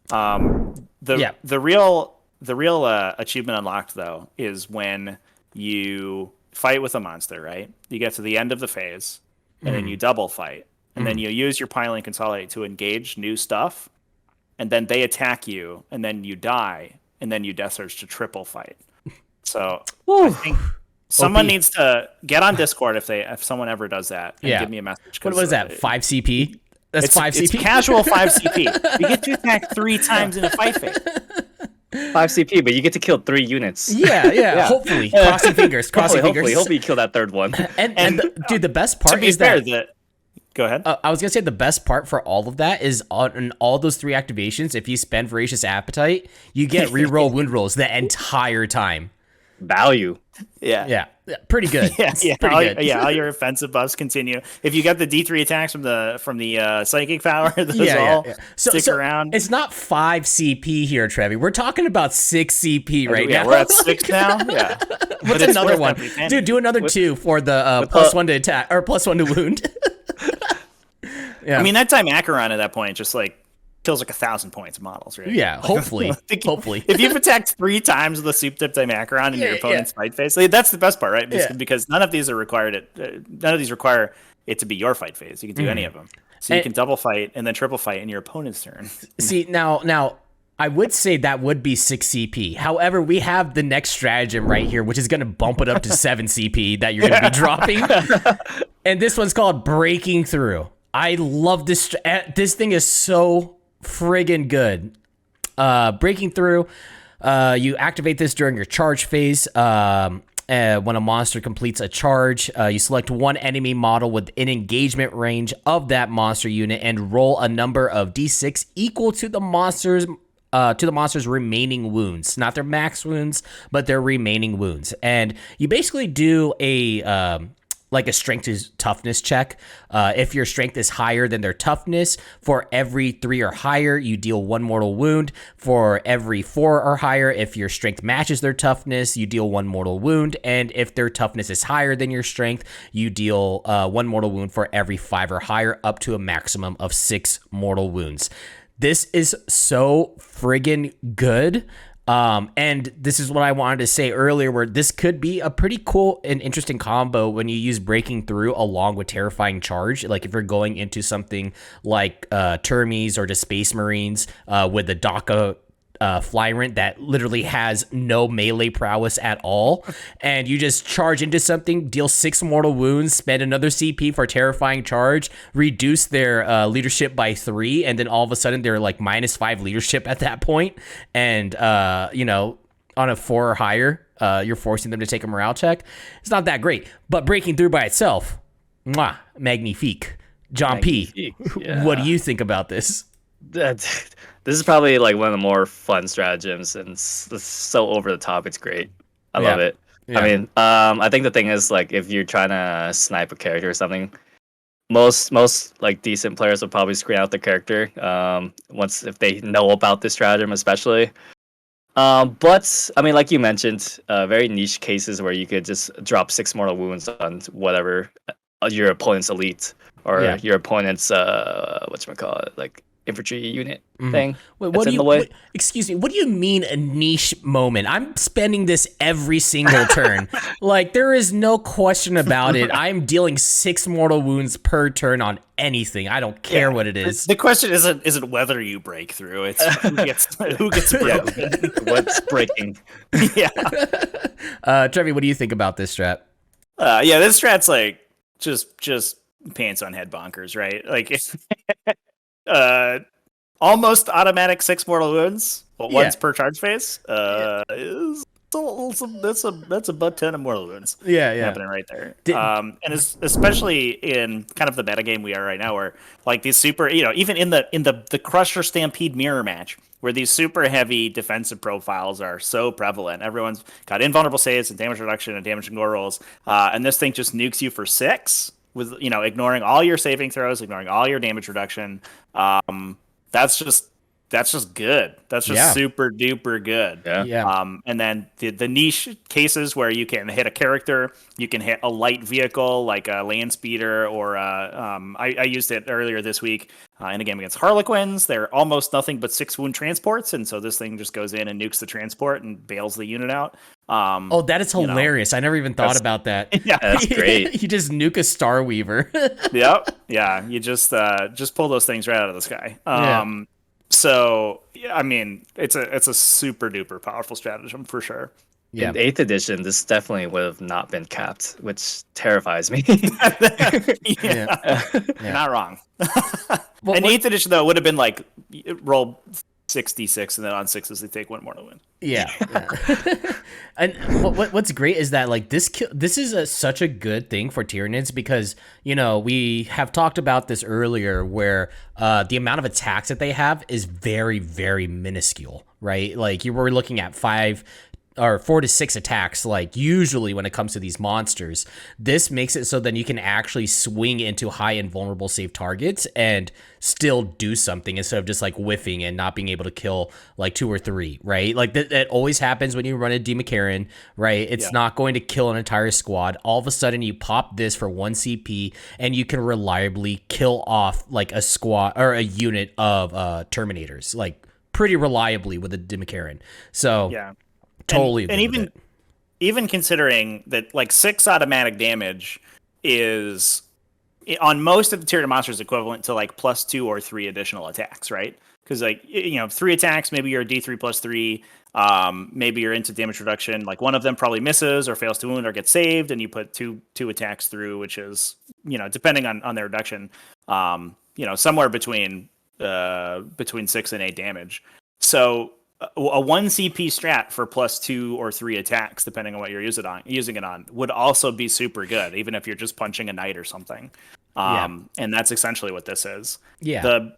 The real achievement unlocked though is when you fight with a monster, right? You get to the end of the phase, and then you double fight, and then you use your piling consolidate to engage new stuff, and then they attack you, and then you die, and then you death surge to triple fight. So I think someone needs to get on Discord if someone ever does that, and give me a message. What was that? 5 CP? That's 5 CP. It's casual 5 CP. You get to attack 3 times in a fight phase. 5 CP, but you get to kill 3 units. Yeah. Hopefully, crossing fingers. Hopefully you kill that third one. And dude, the best part is fair, that. Go ahead. I was gonna say the best part for all of that is on all those 3 activations. If you spend Voracious Appetite, you get reroll wound rolls the entire time. Value. Yeah, pretty good. Pretty good. All your offensive buffs continue. If you got the D3 attacks from the psychic power, those stick around. It's not 5 CP here, Trevi. We're talking about 6 CP right now. We're at 6 now. Yeah. What's another one? Dude, do another 2 for the +1 to attack or +1 to wound. Yeah. I mean, that Dimachaeron at that point just like kills like 1,000 points of models, right? Yeah, hopefully. Hopefully. If you've attacked 3 times with the soup tip Dimachaeron in your opponent's fight phase, that's the best part, right? Because none of these are required. None of these require it to be your fight phase. You can do any of them. So you can double fight and then triple fight in your opponent's turn. See, now I would say that would be 6 CP. However, we have the next stratagem right here, which is going to bump it up to 7 CP that you're going to be dropping. And this one's called Breaking Through. I love this. This thing is so friggin' good. Breaking Through, you activate this during your charge phase. When a monster completes a charge, you select one enemy model within engagement range of that monster unit and roll a number of d6 equal to the monster's remaining wounds. Not their max wounds, but their remaining wounds. And you basically do a strength to toughness check. If your strength is higher than their toughness, for every 3 or higher, you deal 1 mortal wound. For every 4 or higher, if your strength matches their toughness, you deal 1 mortal wound. And if their toughness is higher than your strength, you deal 1 mortal wound for every 5 or higher, up to a maximum of 6 mortal wounds. This is so friggin' good. And this is what I wanted to say earlier, where this could be a pretty cool and interesting combo when you use Breaking Through along with Terrifying Charge. Like if you're going into something like Termies or just Space Marines with the DACA Flyrant that literally has no melee prowess at all, and you just charge into something, deal 6 mortal wounds, spend another CP for Terrifying Charge, reduce their leadership by 3, and then all of a sudden they're like -5 leadership at that point, and you know, on a 4 or higher, you're forcing them to take a morale check. It's not that great, but Breaking Through by itself, mwah, magnifique. John P, what do you think about this? This is probably like one of the more fun stratagems, and it's so over the top. It's great. I love it. Yeah. I mean, I think the thing is, like, if you're trying to snipe a character or something, most like decent players will probably screen out the character once if they know about this stratagem, especially. But I mean, like you mentioned, very niche cases where you could just drop 6 mortal wounds on whatever your opponent's elite or your opponent's whatchamacallit, like infantry unit thing. Wait, what do you? Excuse me. What do you mean a niche moment? I'm spending this every single turn. Like there is no question about it. I'm dealing 6 mortal wounds per turn on anything. I don't care what it is. The question isn't whether you break through. It's who gets broken. What's breaking? Trevi, what do you think about this strat? This strat's like just pants on head bonkers, right? Like it's almost automatic 6 mortal wounds, once per charge phase. Is that's a butt ton of mortal wounds. Happening right there. And especially in kind of the metagame we are right now, where like these super, even in the Crusher Stampede mirror match, where these super heavy defensive profiles are so prevalent. Everyone's got invulnerable saves and damage reduction and damage and gore rolls, and this thing just nukes you for 6. With ignoring all your saving throws, ignoring all your damage reduction, that's just good. That's just super duper good. And then the niche cases where you can hit a character, you can hit a light vehicle like a land speeder, or I used it earlier this week in a game against Harlequins. They're almost nothing but 6 wound transports, and so this thing just goes in and nukes the transport and bails the unit out. That is hilarious. I never even thought about that. Yeah, that's great. You just nuke a Star Weaver. Yeah. You just pull those things right out of the sky. So I mean, it's a super duper powerful stratagem for sure. Yeah. In 8th edition, this definitely would have not been capped, which terrifies me. You're not wrong. In 8th edition, though, it would have been like roll 66, and then on 6s they take 1 more to win. And what's great is that like this is such a good thing for Tyranids, because we have talked about this earlier, where the amount of attacks that they have is very, very minuscule, right? Like you were looking at 4 to 6 attacks, like usually when it comes to these monsters. This makes it so then you can actually swing into high and vulnerable save targets and still do something, instead of just like whiffing and not being able to kill like 2 or 3, right? Like that always happens when you run a Dimachaeron, right? It's not going to kill an entire squad. All of a sudden you pop this for 1 CP and you can reliably kill off like a squad or a unit of Terminators, like pretty reliably with a Dimachaeron. So totally. And even considering that like 6 automatic damage is on most of the Tyranid monsters equivalent to like +2 or 3 additional attacks, right? Because like 3 attacks, maybe you're a D3 +3, maybe you're into damage reduction, like one of them probably misses or fails to wound or gets saved, and you put two attacks through, which is depending on their reduction, somewhere between 6 and 8 damage. So a 1 CP strat for +2 or 3 attacks, depending on what you're using it on, would also be super good, even if you're just punching a knight or something. And that's essentially what this is. The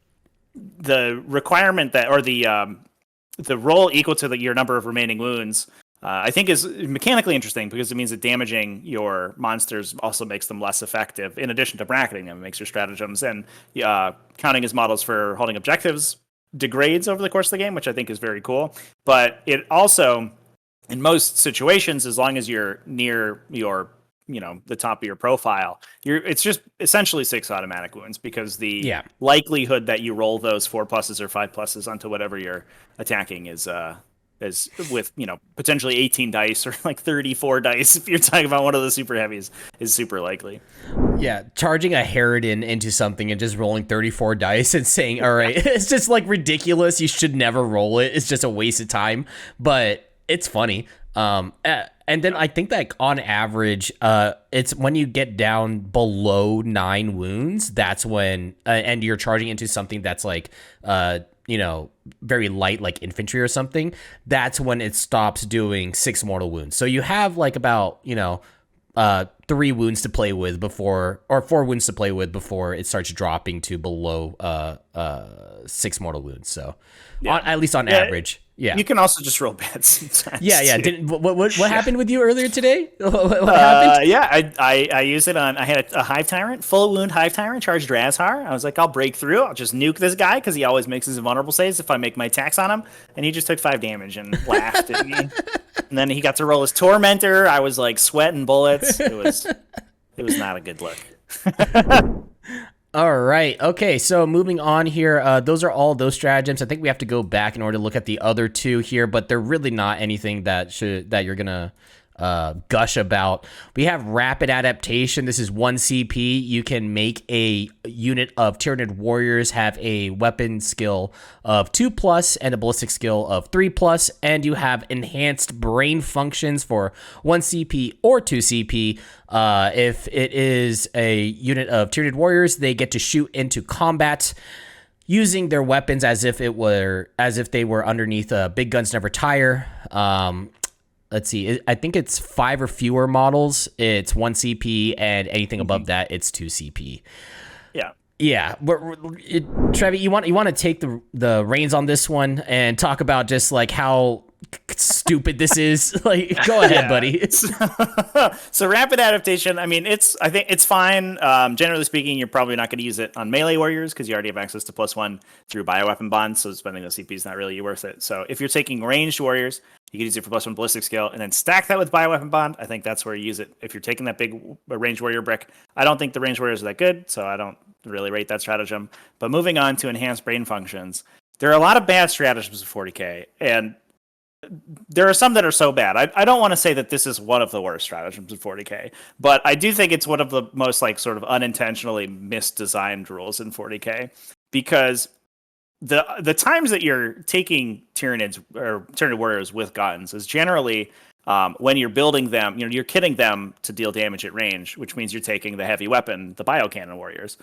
requirement that, or the roll equal to your number of remaining wounds, I think is mechanically interesting, because it means that damaging your monsters also makes them less effective. In addition to bracketing them, it makes your stratagems and counting as models for holding objectives degrades over the course of the game, which I think is very cool. But it also, in most situations, as long as you're near your the top of your profile, it's just essentially 6 automatic wounds, because the Yeah. likelihood that you roll those 4 pluses or 5 pluses onto whatever you're attacking is with potentially 18 dice or like 34 dice if you're talking about one of the super heavies, is super likely. Yeah, charging a Harridan into something and just rolling 34 dice and saying, all right, it's just like ridiculous. You should never roll it. It's just a waste of time, but it's funny. And then I think that on average, it's when you get down below 9 wounds, that's when, and you're charging into something that's like, very light, like infantry or something, that's when it stops doing 6 mortal wounds. So you have like about, 3 wounds to play with before, or 4 wounds to play with before it starts dropping to below 6 mortal wounds. So at least on average. Yeah. You can also just roll bad sometimes. Yeah. What happened with you earlier today? What happened? Yeah, I use it on. I had a Hive Tyrant, full wound Hive Tyrant, charged Razhar. I was like, I'll break through. I'll just nuke this guy because he always makes his invulnerable saves if I make my attacks on him. And he just took 5 damage and laughed at me. And then he got to roll his Tormentor. I was like sweating bullets. It was not a good look. All right. Okay. So moving on here, those are all those stratagems. I think we have to go back in order to look at the other 2 here, but they're really not anything that you're gonna gush about. We have rapid adaptation. This is 1 CP. You can make a unit of Tyranid warriors have a weapon skill of 2+ and a ballistic skill of 3+, and you have enhanced brain functions for 1 CP or 2 CP. If it is a unit of Tyranid warriors, they get to shoot into combat using their weapons as if they were underneath Big Guns Never Tire. Let's see. I think it's 5 or fewer models. It's 1 CP, and anything above that, it's 2 CP. Yeah. Yeah. Trevi, you want to take the reins on this one and talk about just like how stupid this is? Like, go ahead, buddy. So rapid adaptation, I think it's fine. Generally speaking, you're probably not going to use it on melee warriors because you already have access to +1 through bioweapon bonds, so spending the CP is not really worth it. So if you're taking ranged warriors, you can use it for +1 ballistic skill and then stack that with bioweapon bond. I think that's where you use it. If you're taking that big ranged warrior brick, I don't think the ranged warriors are that good, so I don't really rate that stratagem. But moving on to enhanced brain functions, there are a lot of bad stratagems in 40k, and there are some that are so bad. I don't want to say that this is one of the worst stratagems in 40k, but I do think it's one of the most like sort of unintentionally misdesigned rules in 40k, because the times that you're taking Tyranids or Tyranid warriors with guns is generally when you're building them, you're kitting them to deal damage at range, which means you're taking the heavy weapon, the biocannon warriors.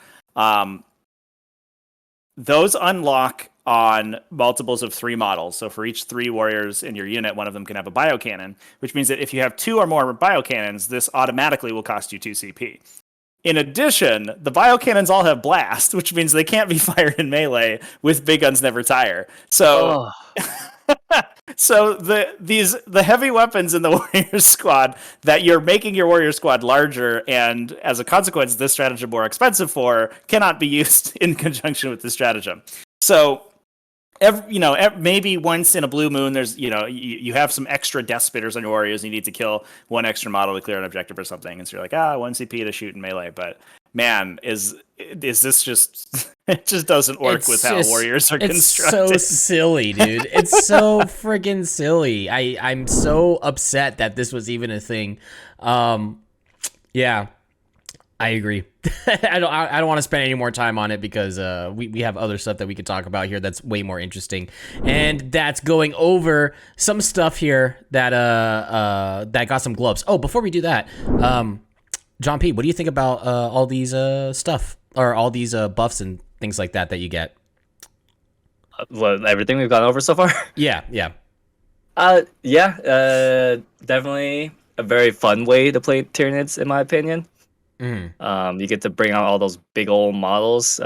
Those unlock on multiples of 3 models. So for each 3 warriors in your unit, one of them can have a biocannon, which means that if you have 2 or more biocannons, this automatically will cost you 2 CP. In addition, the biocannons all have blast, which means they can't be fired in melee with Big Guns Never Tire. So, so the heavy weapons in the warrior squad that you're making your warrior squad larger, and as a consequence, this stratagem more expensive for, cannot be used in conjunction with this stratagem. So, maybe once in a blue moon, there's you have some extra death spitters on your warriors, and you need to kill 1 extra model to clear an objective or something, and so you're like, 1 CP to shoot in melee. But man, is this just it just doesn't work with how warriors are constructed. It's so silly, dude. It's so friggin' silly. I'm so upset that this was even a thing. Yeah. I agree. I don't want to spend any more time on it because we have other stuff that we could talk about here that's way more interesting, and that's going over some stuff here that that got some gloves. Oh, before we do that, John P, what do you think about all these stuff or all these buffs and things like that you get? Everything we've gone over so far. Yeah. Definitely a very fun way to play Tyranids, in my opinion. You get to bring out all those big old models,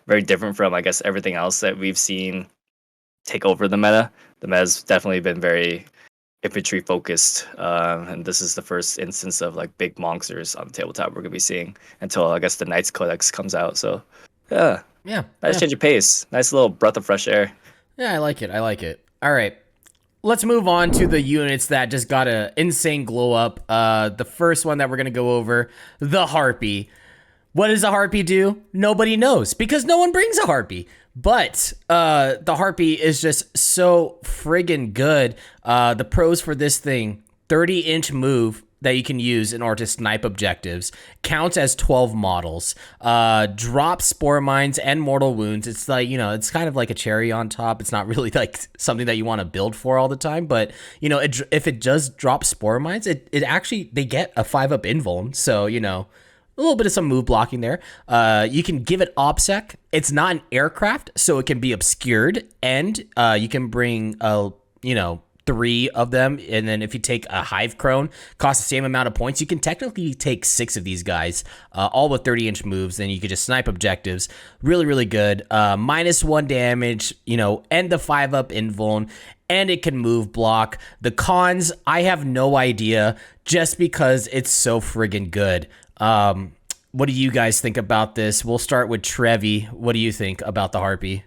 very different from, I guess, everything else that we've seen take over the meta. The meta's definitely been very infantry focused, and this is the first instance of like big monsters on the tabletop we're gonna be seeing until, I guess, the Knights Codex comes out. So nice change of pace, nice little breath of fresh air. Yeah, I like it. All right. let's move on to the units that just got an insane glow up. The first one that we're going to go over, the Harpy. What does a Harpy do? Nobody knows because no one brings a Harpy. But the Harpy is just so friggin' good. The pros for this thing, 30-inch move that you can use in order to snipe objectives, counts as 12 models, drops spore mines and mortal wounds. It's like, it's kind of like a cherry on top. It's not really like something that you want to build for all the time, but if it does drop spore mines, it actually, they get a 5-up invuln. So, a little bit of some move blocking there. You can give it OBSEC. It's not an aircraft, so it can be obscured, and you can bring 3 of them, and then if you take a Hive Crone, costs the same amount of points. You can technically take 6 of these guys, all with 30-inch moves. Then you could just snipe objectives. Really, really good. -1 damage, and the 5-up invuln, and it can move block. The cons, I have no idea, just because it's so friggin' good. What do you guys think about this? We'll start with Trevi. What do you think about the Harpy?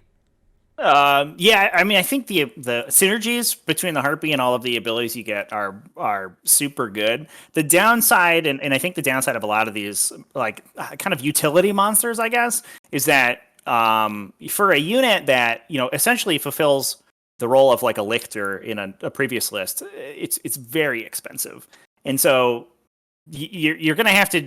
Yeah, I mean, I think the synergies between the Harpy and all of the abilities you get are super good. The downside, and I think the downside of a lot of these like kind of utility monsters, I guess, is that for a unit that essentially fulfills the role of like a Lictor in a previous list, it's very expensive, and so you're gonna have to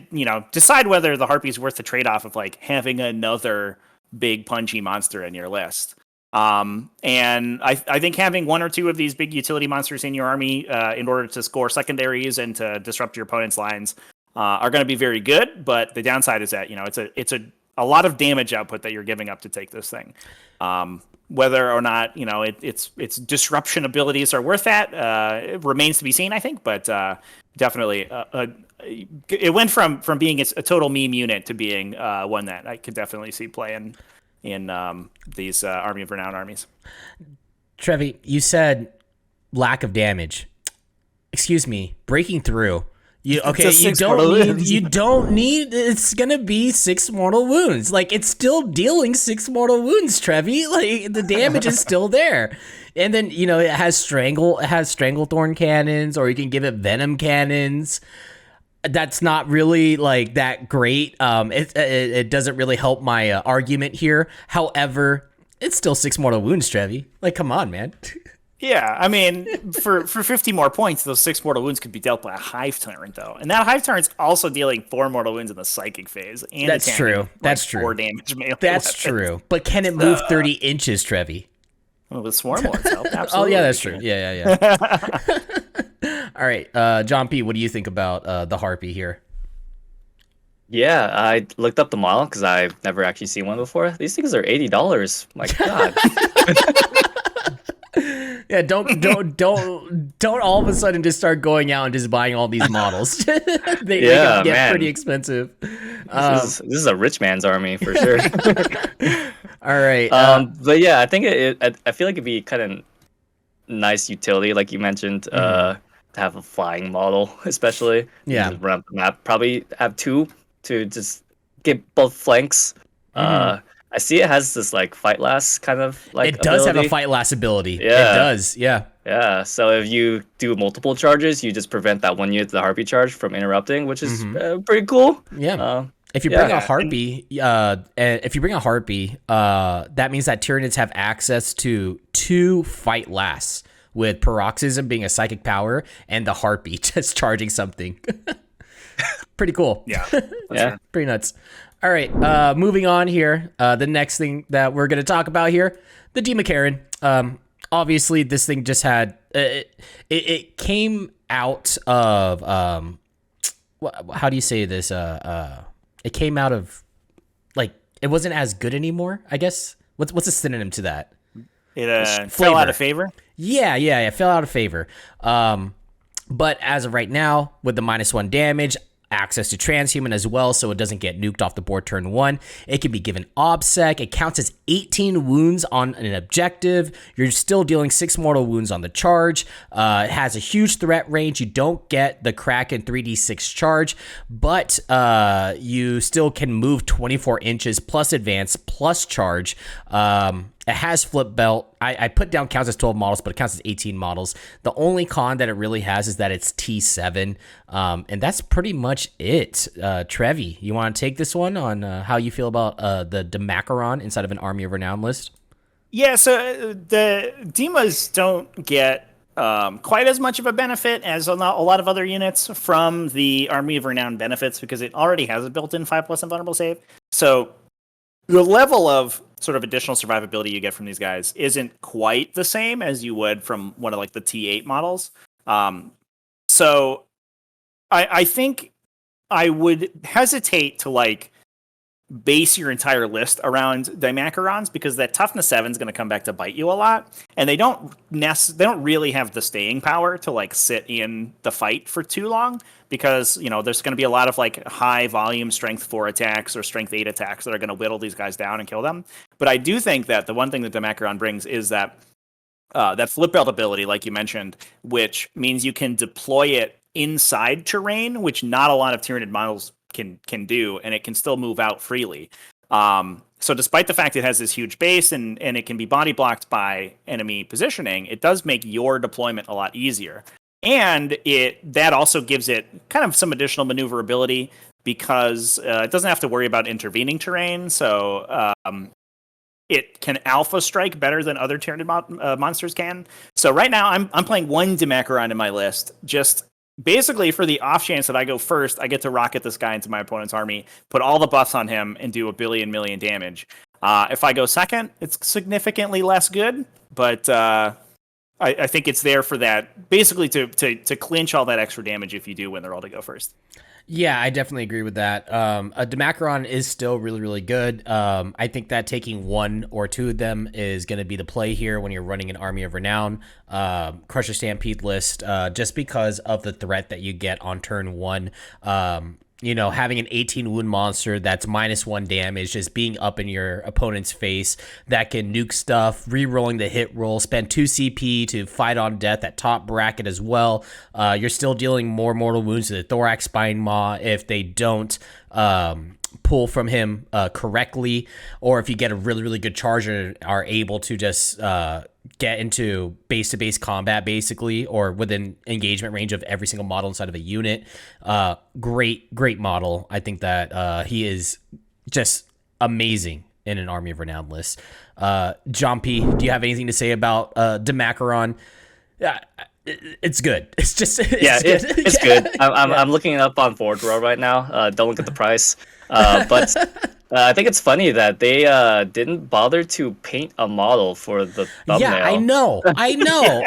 decide whether the Harpy is worth the trade-off of like having another big punchy monster in your list. And I think having 1 or 2 of these big utility monsters in your army in order to score secondaries and to disrupt your opponent's lines are going to be very good. But the downside is that it's a lot of damage output that you're giving up to take this thing. Whether or not its disruption abilities are worth that it remains to be seen, I think. But definitely, it went from being a total meme unit to being one that I could definitely see playing in these Army of Renown armies. Trevi, you said lack of damage. Excuse me, breaking through. You don't need. It's gonna be 6 mortal wounds. Like, it's still dealing 6 mortal wounds, Trevi. Like, the damage is still there. And then it has Stranglethorn cannons, or you can give it Venom cannons. That's not really like that great. It doesn't really help my argument here. However, it's still 6 mortal wounds, Trevi. Like, come on, man. Yeah, I mean, for 50 more points, those 6 mortal wounds could be dealt by a Hive Tyrant, though, and that Hive Tyrant's also dealing 4 mortal wounds in the Psychic phase. And that's true. That's true. 4 damage melee. That's true. But can it move 30 inches, Trevi? Well, with Swarm Lords help, absolutely. Oh yeah, that's true. Yeah. All right, John P., what do you think about the Harpy here? Yeah, I looked up the model because I've never actually seen one before. These things are $80. My God. Yeah, don't all of a sudden just start going out and just buying all these models. they can get pretty expensive. This is a rich man's army for sure. All right. But yeah, I think I feel like it'd be kind of nice utility, like you mentioned, to have a flying model, especially. Yeah. Just run up the map. Probably have 2 to just get both flanks. I see it has this like fight last kind of like it does ability. have a fight last ability. Yeah. It does. Yeah. Yeah. So if you do multiple charges, you just prevent that one unit, the Harpy charge, from interrupting, which is pretty cool. Yeah. If you bring a Harpy, that means that Tyranids have access to 2 fight lasts, with Paroxysm being a psychic power and the Harpy just charging something. Pretty cool. Yeah. Yeah. Pretty nuts. All right, moving on here. The next thing that we're going to talk about here, the Dimachaeron. Obviously, this thing just had... It came out of... how do you say this? It came out of... Like, it wasn't as good anymore, I guess. What's a synonym to that? It fell out of favor? Yeah, it fell out of favor. But as of right now, with the -1 damage... access to transhuman as well, so it doesn't get nuked off the board turn 1. It can be given OBSEC. It counts as 18 wounds on an objective. You're still dealing 6 mortal wounds on the charge. It has a huge threat range. You don't get the Kraken 3d6 charge, but you still can move 24 inches plus advance plus charge. It has flip belt. I put down counts as 12 models, but it counts as 18 models. The only con that it really has is that it's T7, and that's pretty much it. Trevi, you want to take this one on how you feel about the Dimachaeron inside of an Army of Renown list? Yeah, so the Dimas don't get quite as much of a benefit as a lot of other units from the Army of Renown benefits because it already has a built-in 5+ invulnerable save. So the level of sort of additional survivability you get from these guys isn't quite the same as you would from one of like the T8 models. So I think I would hesitate to like base your entire list around Dimachaerons because that toughness 7 is going to come back to bite you a lot, and they don't really have the staying power to like sit in the fight for too long because there's going to be a lot of like high volume strength 4 attacks or strength 8 attacks that are going to whittle these guys down and kill them. But I do think that the one thing that Dimachaeron brings is that that flip belt ability, like you mentioned, which means you can deploy it inside terrain, which not a lot of Tyranid models can do, and it can still move out freely. So despite the fact it has this huge base and it can be body blocked by enemy positioning, it does make your deployment a lot easier. And that also gives it kind of some additional maneuverability because it doesn't have to worry about intervening terrain. So it can alpha strike better than other Tyranid monsters can. So right now I'm playing one Dimachaeron in my list, just basically for the off chance that I go first, I get to rocket this guy into my opponent's army, put all the buffs on him, and do a million damage. If I go second, it's significantly less good, but I think it's there for that, basically to clinch all that extra damage if you do win the roll to go first. Yeah, I definitely agree with that. A Dimachaeron is still really, really good. I think that taking 1 or 2 of them is going to be the play here when you're running an Army of Renown. Crush a Stampede list, just because of the threat that you get on turn 1. Having an 18 wound monster that's -1 damage, just being up in your opponent's face, that can nuke stuff, re-rolling the hit roll, spend 2 CP to fight on death at top bracket as well. You're still dealing more mortal wounds to the Thorax Spine Maw if they don't pull from him correctly, or if you get a really, really good charger and are able to just get into base-to-base combat, basically, or within engagement range of every single model inside of a unit. Great model. I think that he is just amazing in an Army of Renown list. John P., do you have anything to say about Dimachaeron? It's good. It's just it's good. I'm looking it up on Board World right now. Don't look at the price, but I think it's funny that they didn't bother to paint a model for the thumbnail. Yeah, I know.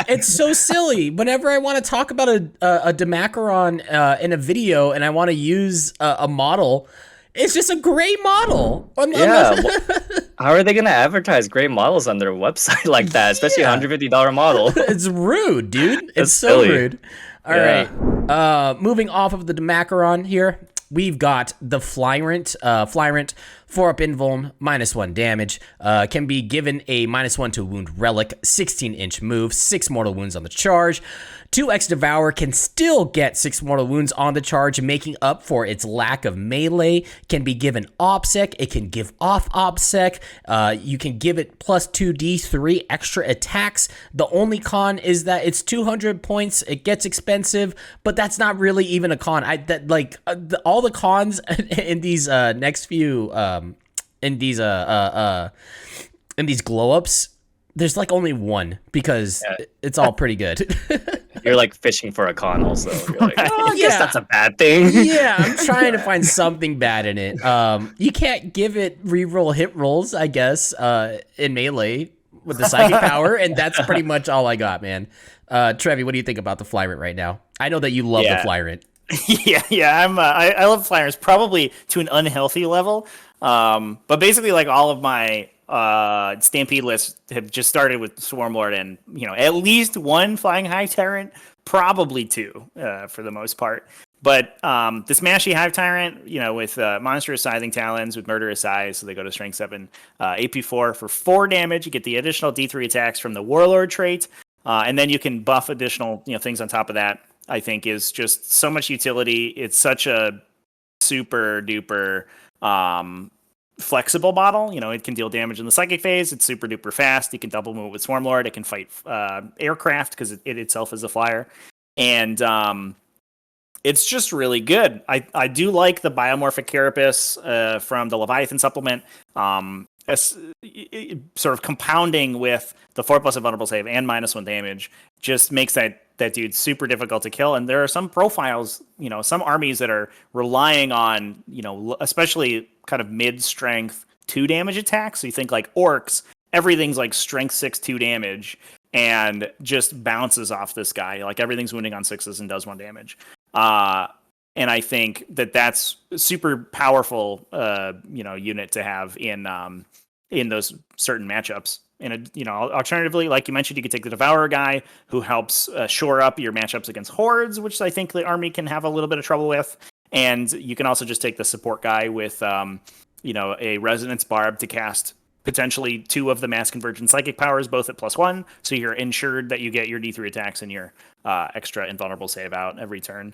It's so silly. Whenever I want to talk about a Dimachaeron in a video and I want to use a model, it's just a gray model. How are they going to advertise gray models on their website like that, especially a $150 model? It's rude, dude. It's so silly. rude. All right. Moving off of the Dimachaeron here, we've got the Flyrant. Flyrant, 4-up invuln, -1 damage. Can be given a -1 to wound relic, 16-inch move, 6 mortal wounds on the charge. 2x Devour can still get 6 mortal wounds on the charge, making up for its lack of melee. Can be given OBSEC. It can give off OBSEC. You can give it +2d3 extra attacks. The only con is that it's 200 points. It gets expensive, but that's not really even a con. All the cons in these next few in these glow ups, there's like only one because it's all pretty good. You're like fishing for a con also. You're like, I guess that's a bad thing. Yeah, I'm trying to find something bad in it. You can't give it reroll hit rolls, I guess, in melee with the psychic power, and that's pretty much all I got, man. Trevi, what do you think about the Flyrant right now? I know that you love the Flyrant. I love Flyers probably to an unhealthy level. But basically, like all of my Stampede lists have just started with Swarmlord and at least one Flying Hive Tyrant, probably 2 for the most part. But the Smashy Hive Tyrant, with monstrous Scything Talons with Murderous Eyes, so they go to Strength 7, AP4 for 4 damage. You get the additional D3 attacks from the Warlord trait, and then you can buff additional things on top of that. I think is just so much utility. It's such a super duper flexible model. You know, it can deal damage in the psychic phase. It's super duper fast. You can double move with Swarmlord. It can fight aircraft because it itself is a flyer, and it's just really good. I do like the biomorphic carapace from the Leviathan supplement. Sort of compounding with the 4+ invulnerable save and -1 damage just makes that dude super difficult to kill. And there are some profiles, you know, some armies that are relying on, you know, especially kind of mid-strength 2 damage attacks. So you think like orcs, everything's like strength 6 2 damage and just bounces off this guy. Like everything's wounding on 6s and does 1 damage. And I think that that's super powerful, you know, unit to have in those certain matchups. And you know, alternatively, like you mentioned, you could take the Devourer guy who helps shore up your matchups against hordes, which I think the army can have a little bit of trouble with. And you can also just take the support guy with, you know, a Resonance Barb to cast potentially 2 of the mass convergent psychic powers, both at +1. So you're ensured that you get your D3 attacks and your extra invulnerable save out every turn.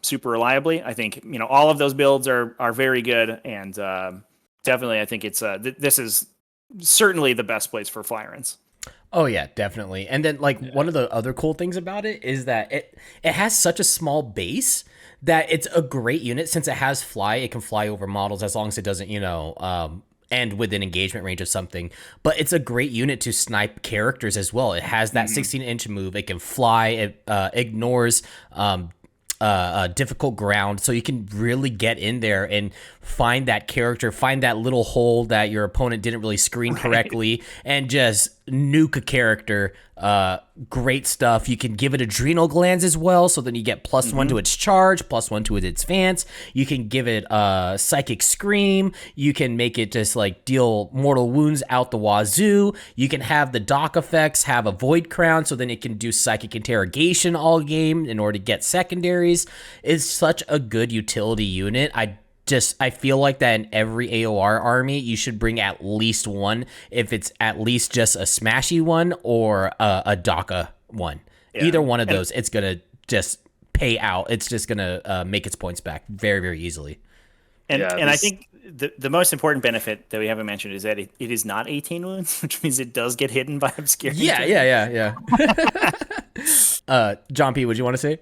Super reliably. I think, you know, all of those builds are very good, and definitely I think it's this is certainly the best place for Flyrants. Oh yeah, definitely. And then like one of the other cool things about it is that it has such a small base that it's a great unit. Since it has fly, it can fly over models as long as it doesn't, you know, end within engagement range of something. But it's a great unit to snipe characters as well. It has that 16-inch move. It can fly. It ignores difficult ground, so you can really get in there and find that character, find that little hole that your opponent didn't really screen correctly, and just nuke a character. Great stuff. You can give it adrenal glands as well, so then you get +1 to its charge, +1 to its advance. You can give it psychic scream. You can make it just like deal mortal wounds out the wazoo. You can have the dock effects, have a void crown, so then it can do psychic interrogation all game in order to get secondaries. It's such a good utility unit. I feel like that in every AOR army, you should bring at least one, if it's at least just a smashy one or a DACA one. Yeah. Either one of those, it's going to just pay out. It's just going to make its points back very, very easily. And I think the most important benefit that we haven't mentioned is that it is not 18 wounds, which means it does get hidden by obscurity. Yeah. John P., would you want to say?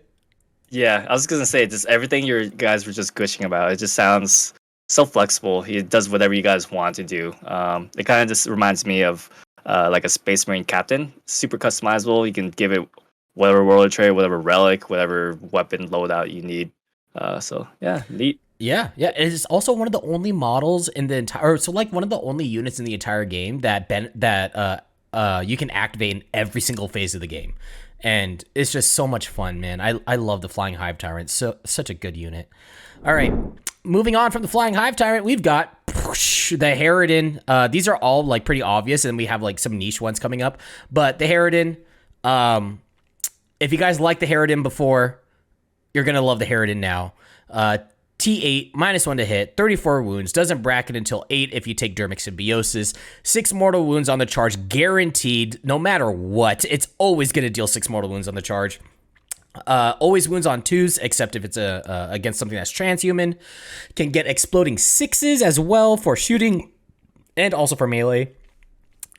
Yeah, I was gonna say just everything you guys were just gushing about. It just sounds so flexible. It does whatever you guys want to do. It kind of just reminds me of like a Space Marine captain. Super customizable. You can give it whatever warlord trait, whatever relic, whatever weapon loadout you need. So yeah, neat. Yeah. It is also one of the only models in the entire, so like one of the only units in the entire game that you can activate in every single phase of the game. And it's just so much fun, man. I love the Flying Hive Tyrant. Such a good unit. All right, moving on from the Flying Hive Tyrant, we've got the Harridan. These are all like pretty obvious, and we have like some niche ones coming up. But the Harridan, if you guys liked the Harridan before, you're gonna love the Harridan now. T8, -1 to hit, 34 wounds, doesn't bracket until 8 if you take Dermic Symbiosis, 6 mortal wounds on the charge, guaranteed, no matter what. It's always going to deal 6 mortal wounds on the charge. Always wounds on 2s, except if it's against something that's transhuman. Can get exploding 6s as well for shooting and also for melee,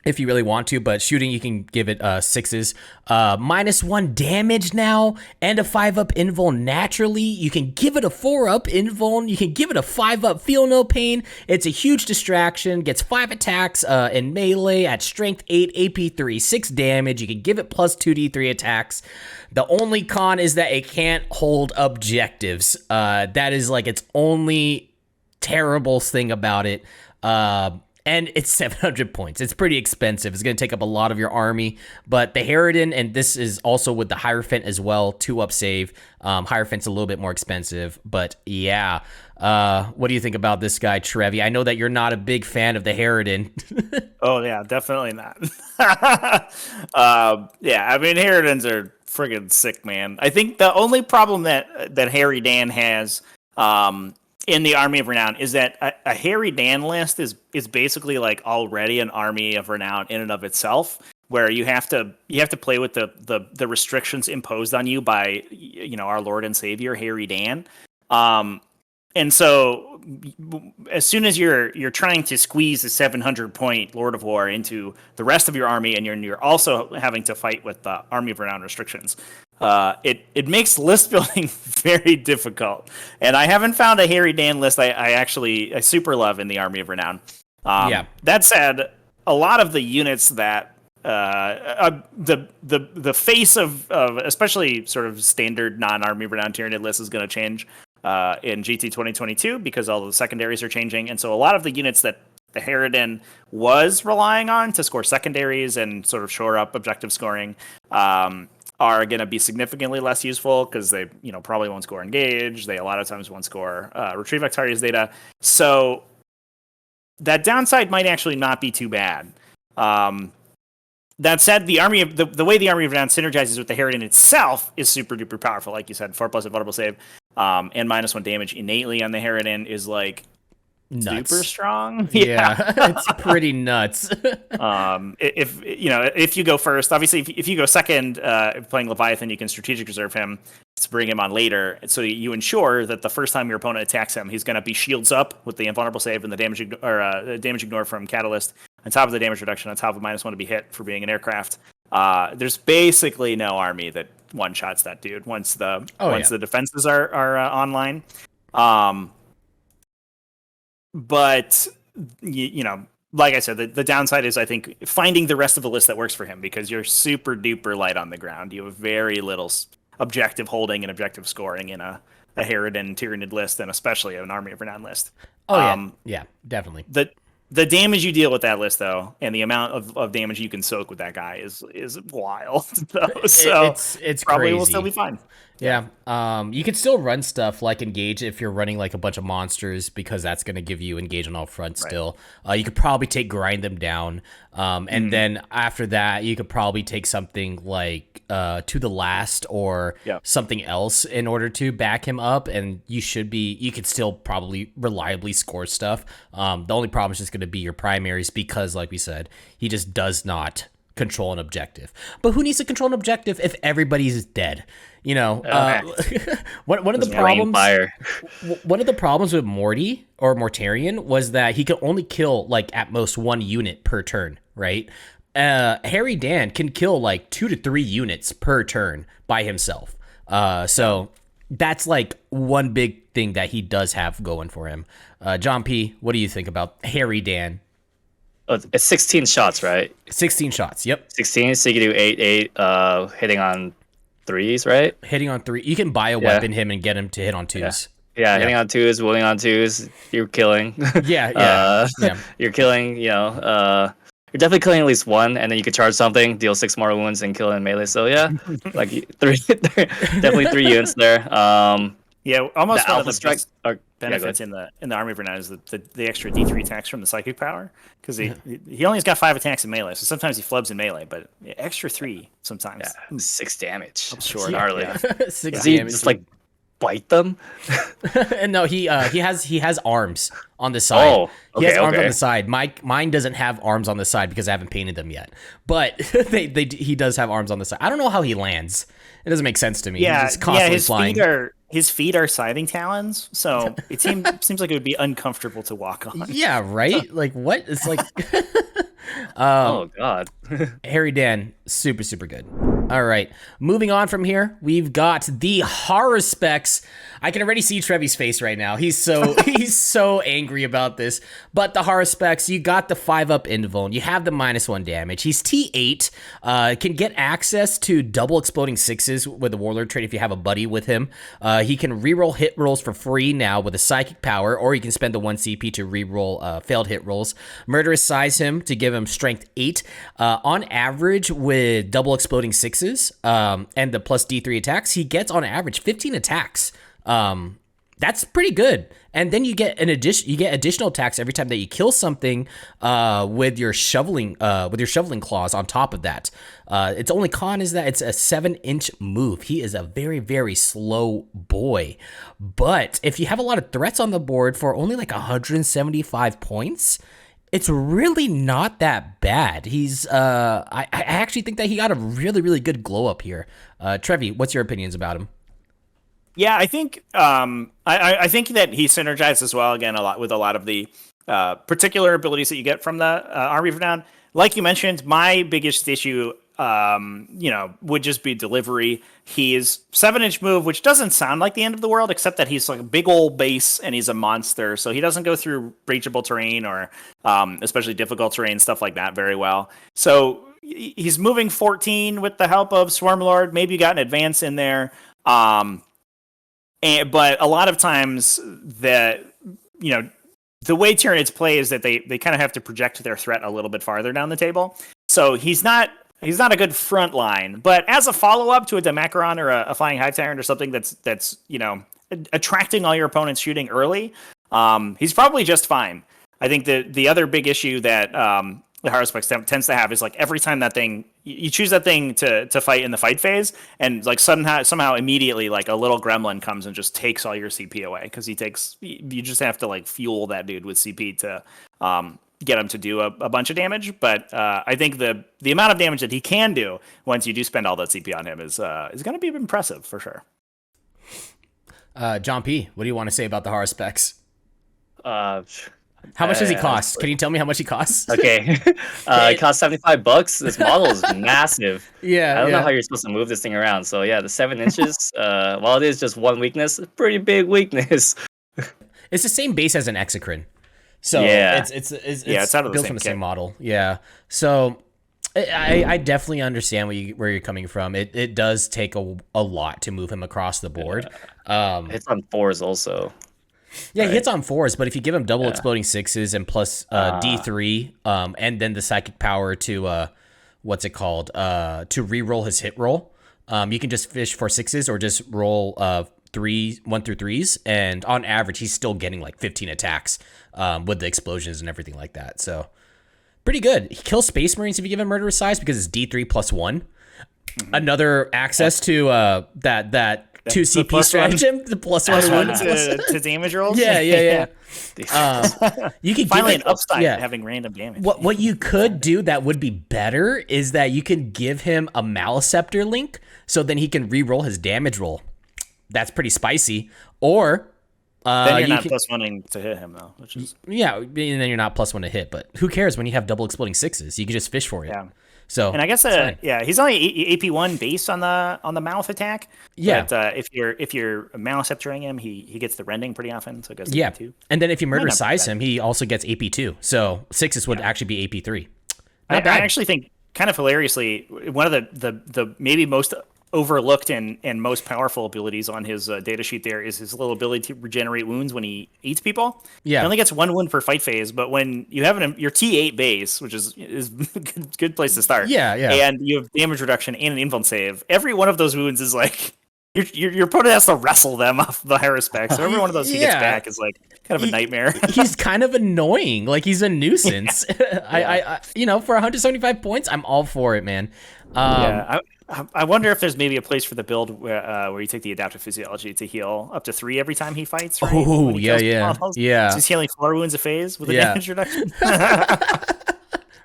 if you really want to, but shooting, you can give it 6s. -1 damage now, and a 5-up invuln naturally. You can give it a 4-up invuln. You can give it a 5-up feel no pain. It's a huge distraction. Gets 5 attacks in melee at strength 8, AP 3, 6 damage. You can give it +2 D3 attacks. The only con is that it can't hold objectives. That is like its only terrible thing about it. And it's 700 points. It's pretty expensive. It's going to take up a lot of your army. But the Harridan, and this is also with the Hierophant as well, 2-up save. Hierophant's a little bit more expensive. But yeah, what do you think about this guy, Trevi? I know that you're not a big fan of the Harridan. Oh, yeah, definitely not. Yeah, I mean, Harridans are friggin' sick, man. I think the only problem that Harridan has in the Army of Renown is that a Harridan list is basically like already an Army of Renown in and of itself, where you have to play with the restrictions imposed on you by, you know, our Lord and Savior Harridan. And so as soon as you're trying to squeeze a 700 point Lord of War into the rest of your army, and you're also having to fight with the Army of Renown restrictions, it makes list building very difficult. And I haven't found a Harridan list I super love in the Army of Renown. That said, a lot of the units that the face of especially sort of standard non-Army of Renown Tyranid list is going to change in GT 2022 because all the secondaries are changing, and so a lot of the units that the Harridan was relying on to score secondaries and sort of shore up objective scoring are going to be significantly less useful because they probably won't score engage. They a lot of times won't score retrieve Victoria's data. So that downside might actually not be too bad. That said, the way the Army of Renown synergizes with the Harridan itself is super duper powerful. Like you said, 4+ invulnerable save, and -1 damage innately on the Harridan is like nuts. Super strong. Yeah, it's pretty nuts. If you go first, obviously, if you go second, playing Leviathan, you can strategic reserve him to bring him on later. So you ensure that the first time your opponent attacks him, he's going to be shields up with the invulnerable save and the damage ignore from Catalyst, on top of the damage reduction, on top of -1 to be hit for being an aircraft. There's basically no army that one shots that dude once the defenses are online. But like I said, the downside is, I think, finding the rest of the list that works for him, because you're super duper light on the ground. You have very little objective holding and objective scoring in a Harridan Tyranid list, and especially an Army of Renown list. Yeah, definitely. The damage you deal with that list, though, and the amount of damage you can soak with that guy is wild. So it's probably crazy. will still be fine. Yeah. You can still run stuff like engage if you're running like a bunch of monsters, because that's going to give you engage on all fronts. Right. Still, you could probably grind them down, and then after that, you could probably take something like To the Last or something else in order to back him up, and you could still probably reliably score stuff. The only problem is just going to be your primaries, because, like we said, he just does not control an objective. But who needs to control an objective if everybody's dead? One of the problems with Morty or Mortarion was that he could only kill like at most 1 unit per turn, right? Harridan can kill like 2 to 3 units per turn by himself. So that's like one big thing that he does have going for him. John P., what do you think about Harridan? It's 16 shots, right? 16 shots, yep. 16, so you can do 8, hitting on 3s, right? Hitting on 3. You can buy a weapon him and get him to hit on 2s. Yeah, hitting on 2s, willing on 2s, you're killing. Yeah. You're killing, you're definitely killing at least 1, and then you could charge something, deal 6 more wounds, and kill in melee. So yeah, like definitely 3 units there. Almost one of the best benefits in the Army of Renown is the extra D3 attacks from the psychic power, because he only has got 5 attacks in melee, so sometimes he flubs in melee, but extra 3 sometimes. Yeah, 6 damage. Sure, gnarly. Yeah. 6 Does he damage. just like bite them? And no, he has arms on the side. Oh, okay, he has arms on the side. Mine doesn't have arms on the side because I haven't painted them yet. But he does have arms on the side. I don't know how he lands. It doesn't make sense to me. Yeah, he's just constantly flying. His feet are scything talons, so it seems like it would be uncomfortable to walk on. Yeah, right? Like, what? It's like... oh, God. Harridan, super, super good. All right, moving on from here, we've got the horror specs. I can already see Trevi's face right now. He's so angry about this. But the horror specs, you got the 5-up invuln. You have the -1 damage. He's T8. Can get access to double exploding 6s with the Warlord trait if you have a buddy with him. He can reroll hit rolls for free now with a psychic power, or you can spend the 1 CP to reroll failed hit rolls. Murderous size him to give him strength 8. On average, with double exploding 6s and the plus D3 attacks, he gets on average 15 attacks. That's pretty good. And then you get additional attacks every time that you kill something with your shoveling claws on top of that. Its only con is that it's a 7-inch move. He is a very, very slow boy. But if you have a lot of threats on the board for only like 175 points, it's really not that bad. He's I actually think that he got a really, really good glow up here. Trevi, what's your opinions about him? Yeah, I think I think that he synergized as well again a lot with a lot of the particular abilities that you get from the Army of Renown. Like you mentioned, my biggest issue, would just be delivery. He's 7-inch move, which doesn't sound like the end of the world, except that he's like a big old base and he's a monster, so he doesn't go through breachable terrain or especially difficult terrain, stuff like that very well. So he's moving 14 with the help of Swarmlord. Maybe you got an advance in there. But a lot of times the way Tyranids play is that they kind of have to project their threat a little bit farther down the table. So he's not a good front line. But as a follow up to a Dimachaeron or a Flying Hive Tyrant or something that's attracting all your opponents shooting early, he's probably just fine. I think the other big issue that the Harpy tends to have is like every time that thing you choose that thing to fight in the fight phase, and like somehow immediately like a little gremlin comes and just takes all your CP away because you just have to like fuel that dude with CP to get him to do a bunch of damage. But I think the amount of damage that he can do once you do spend all that CP on him is going to be impressive for sure. John P, what do you want to say about the horror specs? How much does he cost? Can you tell me how much he costs? Okay. It costs $75. This model is massive. Yeah. I don't know how you're supposed to move this thing around. So yeah, the 7 inches, while it is just one weakness, a pretty big weakness. It's the same base as an Exocrine. So yeah. it's out of built from the same model. Yeah. So I definitely understand where you're coming from. It does take a lot to move him across the board. It's on 4s also. Yeah, right. He hits on 4s, but if you give him double exploding 6s and plus D3, and then the psychic power to what's it called? To reroll his hit roll, you can just fish for 6s or just roll 1 through 3s, and on average he's still getting like 15 attacks with the explosions and everything like that. So pretty good. He kills Space Marines if you give him murderous size because it's D3 plus 1. Mm-hmm. Another access to that 2 CP stratagem, the +1 to damage rolls. Yeah. You can finally an upside to having random damage. What you could do that would be better is that you can give him a Maleceptor link, so then he can re-roll his damage roll. That's pretty spicy. Or then you're not +1ing to hit him though, which is and then you're not +1 to hit. But who cares when you have double exploding 6s? You can just fish for it. Yeah. So, and I guess he's only AP1 based on the mouth attack. Yeah. But if you're Maleceptoring him, he gets the rending pretty often, so it goes to AP2. And then if you murder size him, he also gets AP2. So 6s would actually be AP3. I actually think, kind of hilariously, one of the maybe most overlooked and most powerful abilities on his data sheet there is his little ability to regenerate wounds when he eats people. Yeah. He only gets 1 wound per fight phase, but when you have your T8 base, which is a good place to start. Yeah. And you have damage reduction and an invuln save, every one of those wounds is like your opponent has to wrestle them off the higher spec. So every one of those he gets back is like kind of a nightmare. He's kind of annoying. Like he's a nuisance. I for 175 points, I'm all for it, man. I wonder if there's maybe a place for the build where you take the adaptive physiology to heal up to 3 every time he fights. Right? Oh, yeah. So he's healing 4 wounds a phase with a damage reduction.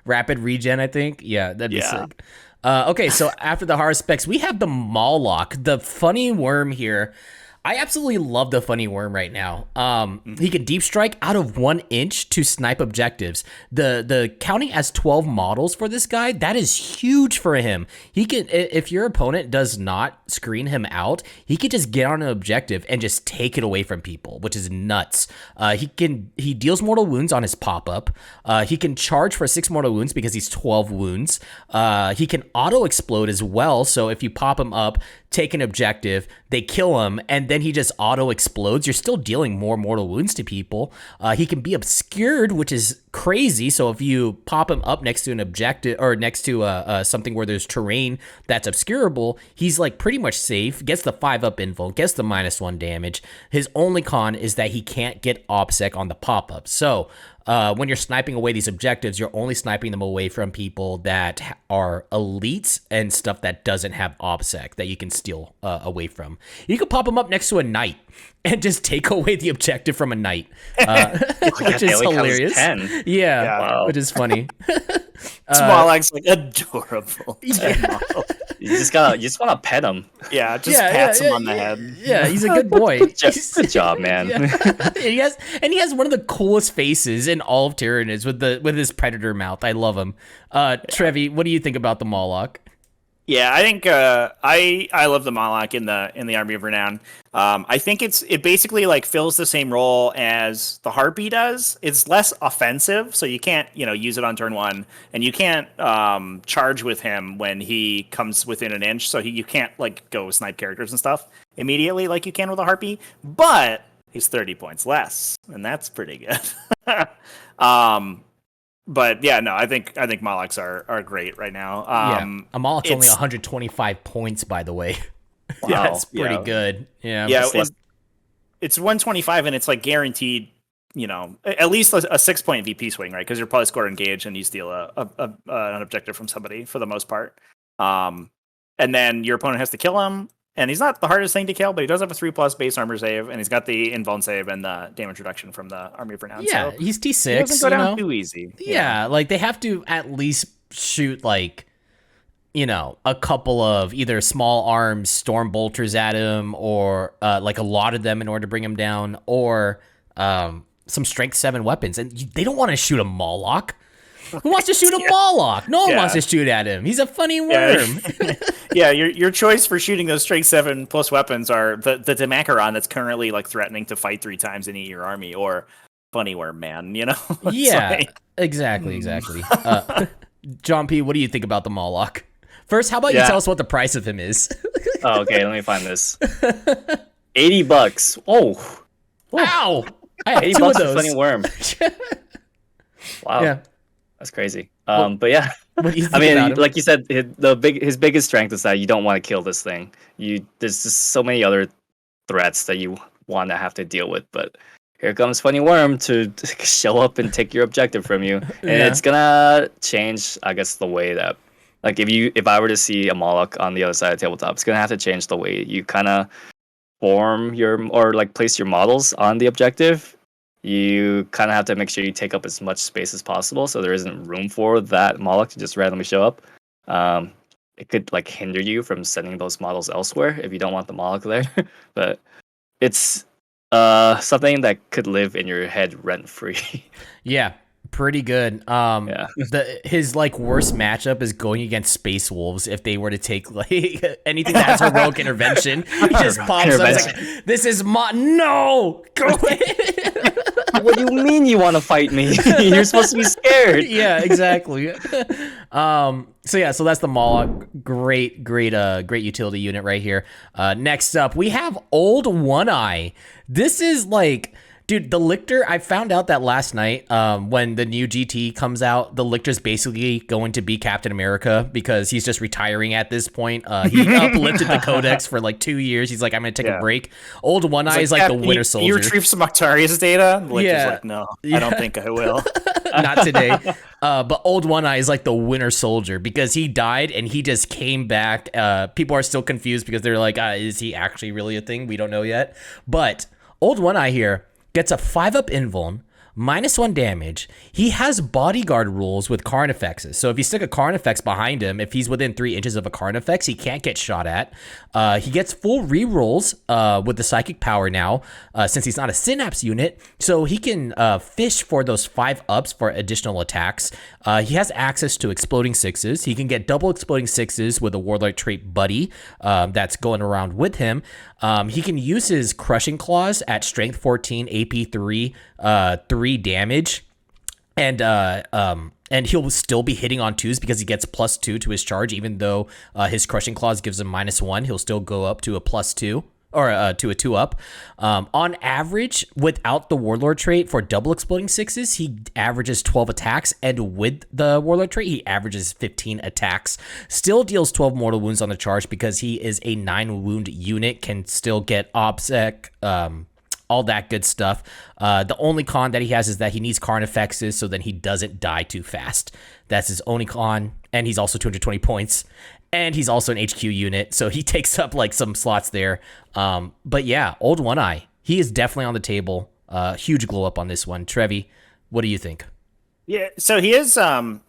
Rapid regen, I think. Yeah, that'd be sick. Okay, so after the hard specs, we have the Mawlock, the funny worm here. I absolutely love the funny worm right now. He can deep strike out of 1 inch to snipe objectives. The counting as 12 models for this guy, that is huge for him. He can, if your opponent does not screen him out, he could just get on an objective and just take it away from people, which is nuts. He deals mortal wounds on his pop-up. He can charge for 6 mortal wounds because he's 12 wounds. He can auto explode as well. So if you pop him up, take an objective, they kill him, and then he just auto explodes. You're still dealing more mortal wounds to people. He can be obscured, which is crazy. So if you pop him up next to an objective or next to something where there's terrain that's obscurable, he's like pretty much safe. Gets the 5-up invuln, gets the -1 damage. His only con is that he can't get OBSEC on the pop-up. So when you're sniping away these objectives, you're only sniping them away from people that are elites and stuff that doesn't have OBSEC that you can steal away from. You can pop them up next to a knight and just take away the objective from a knight, which is hilarious. Yeah, wow. Which is funny. Small like adorable. You just want to pet him. Yeah, just pats him on the head. Yeah, he's a good boy. Good job, man. And he has one of the coolest faces in all of Tyranids with his predator mouth. I love him. Trevi, what do you think about the Moloch? Yeah, I think I love the Moloch in the Army of Renown. I think it basically like fills the same role as the Harpy does. It's less offensive, so you can't use it on turn 1, and you can't charge with him when he comes within an inch. So you can't like go snipe characters and stuff immediately like you can with a Harpy. But he's 30 points less, and that's pretty good. But yeah, no, I think Molochs are great right now. A Moloch's only 125 points, by the way. Wow. Yeah, that's pretty good. Yeah, it's 125, and it's like guaranteed. At least a 6-point VP swing, right? Because you're probably score engaged, and you steal an objective from somebody for the most part. And then your opponent has to kill him. And he's not the hardest thing to kill, but he does have a 3+ base armor save, and he's got the invuln save and the damage reduction from the Army of Renown. Yeah, so he's T6. He doesn't go down too easy. Yeah, like they have to at least shoot like, a couple of either small arms storm bolters at him, or like a lot of them in order to bring him down, or some strength 7 weapons. And they don't want to shoot a Moloch. Who wants to shoot a Moloch? No one wants to shoot at him. He's a funny worm. Yeah, your choice for shooting those strength 7+ weapons are the Dimachaeron that's currently like threatening to fight 3 times and eat your army, or funny worm man. Exactly. John P., what do you think about the Moloch? First, how about you tell us what the price of him is? Oh, okay, let me find this. $80. Oh, wow! I have $80 2 of for those. funny worm. Wow. Yeah. That's crazy. But yeah, what do you think about him? like you said, his biggest strength is that you don't want to kill this thing. There's just so many other threats that you want to have to deal with. But here comes Funny Worm to show up and take your objective from you, and it's gonna change, I guess, the way that, like, if I were to see a Moloch on the other side of the tabletop, it's gonna have to change the way you kind of form place your models on the objective. You kind of have to make sure you take up as much space as possible, so there isn't room for that Moloch to just randomly show up. It could like hinder you from sending those models elsewhere if you don't want the Moloch there. But it's something that could live in your head rent free. Yeah, pretty good. His like worst matchup is going against Space Wolves. If they were to take like anything that has heroic intervention, he just pops up. He's like, this is no, go away. What do you mean you want to fight me? You're supposed to be scared. Yeah, exactly. So that's the Moloch. Great utility unit right here. Next up, we have Old One Eye. This is like, dude, the Lictor, I found out that last night when the new GT comes out, the Lictor's basically going to be Captain America because he's just retiring at this point. He uplifted the Codex for like 2 years. He's like, I'm going to take a break. Old One Eye is like the Winter Soldier. You retrieve some Octarius data? The Lictor's like, no, I don't think I will. Not today. But Old One Eye is like the Winter Soldier because he died and he just came back. People are still confused because they're like, is he actually really a thing? We don't know yet. But Old One Eye here gets a 5-up invuln, -1 damage. He has bodyguard rules with Carnifexes. So if you stick a Carnifex behind him, if he's within 3 inches of a Carnifex, he can't get shot at. He gets full rerolls with the Psychic Power now, since he's not a Synapse unit. So he can fish for those 5-ups for additional attacks. He has access to Exploding Sixes. He can get double Exploding Sixes with a Warlord trait buddy that's going around with him. He can use his Crushing Claws at Strength 14, AP 3, 3 damage, and he'll still be hitting on 2s because he gets +2 to his charge, even though his Crushing Claws gives him -1. He'll still go up to a +2. Or to a 2-up. On average, without the Warlord trait for double Exploding Sixes, he averages 12 attacks, and with the Warlord trait, he averages 15 attacks. Still deals 12 mortal wounds on the charge because he is a 9-wound unit, can still get OBSEC, all that good stuff. The only con that he has is that he needs Carnifexes, so then he doesn't die too fast. That's his only con, and he's also 220 points. And he's also an HQ unit, so he takes up like some slots there. But yeah, Old One Eye, he is definitely on the table. Huge glow up on this one. Trevi, what do you think? Yeah, so he is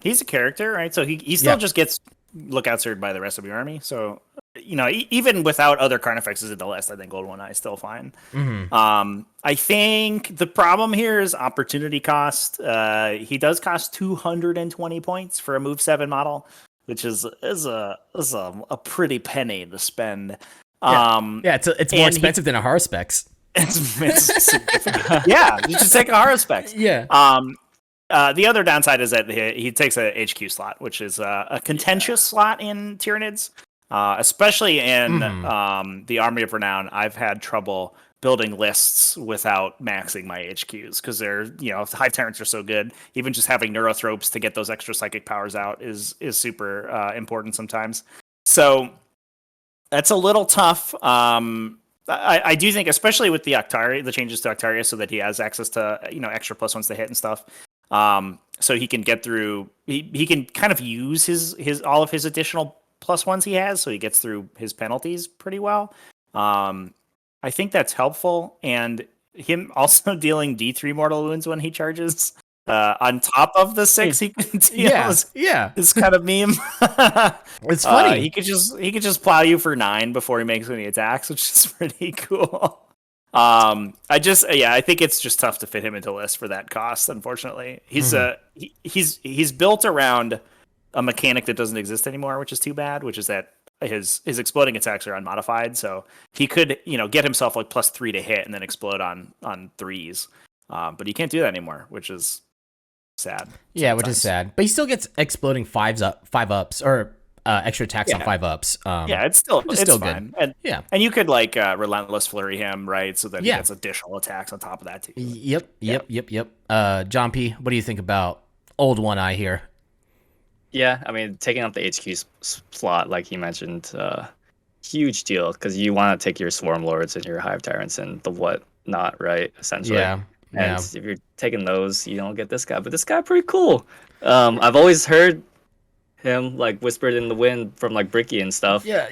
he's a character, right? So he still just gets lookouts are by the rest of your army. So, even without other Carnifexes in the list, I think Old One Eye is still fine. I think the problem here is opportunity cost. He does cost 220 points for a move 7 model, which is a pretty penny to spend. It's more expensive than a Haruspex. It's significant. Yeah, you should take a Haruspex. Yeah. The other downside is that he takes a HQ slot, which is a contentious slot in Tyranids, especially in the Army of Renown. I've had trouble building lists without maxing my HQs because they're, Hive Tyrants are so good. Even just having Neurothropes to get those extra psychic powers out is super important sometimes. So that's a little tough. I do think, especially with the changes to Octaria, so that he has access to extra +1s to hit and stuff. So he can get through. He can kind of use his all of his additional +1s he has, so he gets through his penalties pretty well. I think that's helpful, and him also dealing D3 mortal wounds when he charges on top of the 6 he can deal. It's kind of meme. It's funny. He could just plow you for 9 before he makes any attacks, which is pretty cool. I think it's just tough to fit him into lists for that cost. Unfortunately, he's built around a mechanic that doesn't exist anymore, which is too bad. Which is that his exploding attacks are unmodified, so he could get himself like +3 to hit and then explode on 3s. But he can't do that anymore, which is sad. Yeah, sometimes. Which is sad. But he still gets exploding 5-ups or extra attacks on 5-ups. It's still fine. Good. And you could relentless flurry him, right? So that he gets additional attacks on top of that too. Yep. John P, what do you think about Old One Eye here? Yeah, I mean, taking up the HQ slot, like he mentioned, huge deal because you want to take your Swarm Lords and your Hive Tyrants and the whatnot, right? Essentially. Yeah. And if you're taking those, you don't get this guy. But this guy pretty cool. I've always heard him whispered in the wind from Bricky and stuff. Yeah.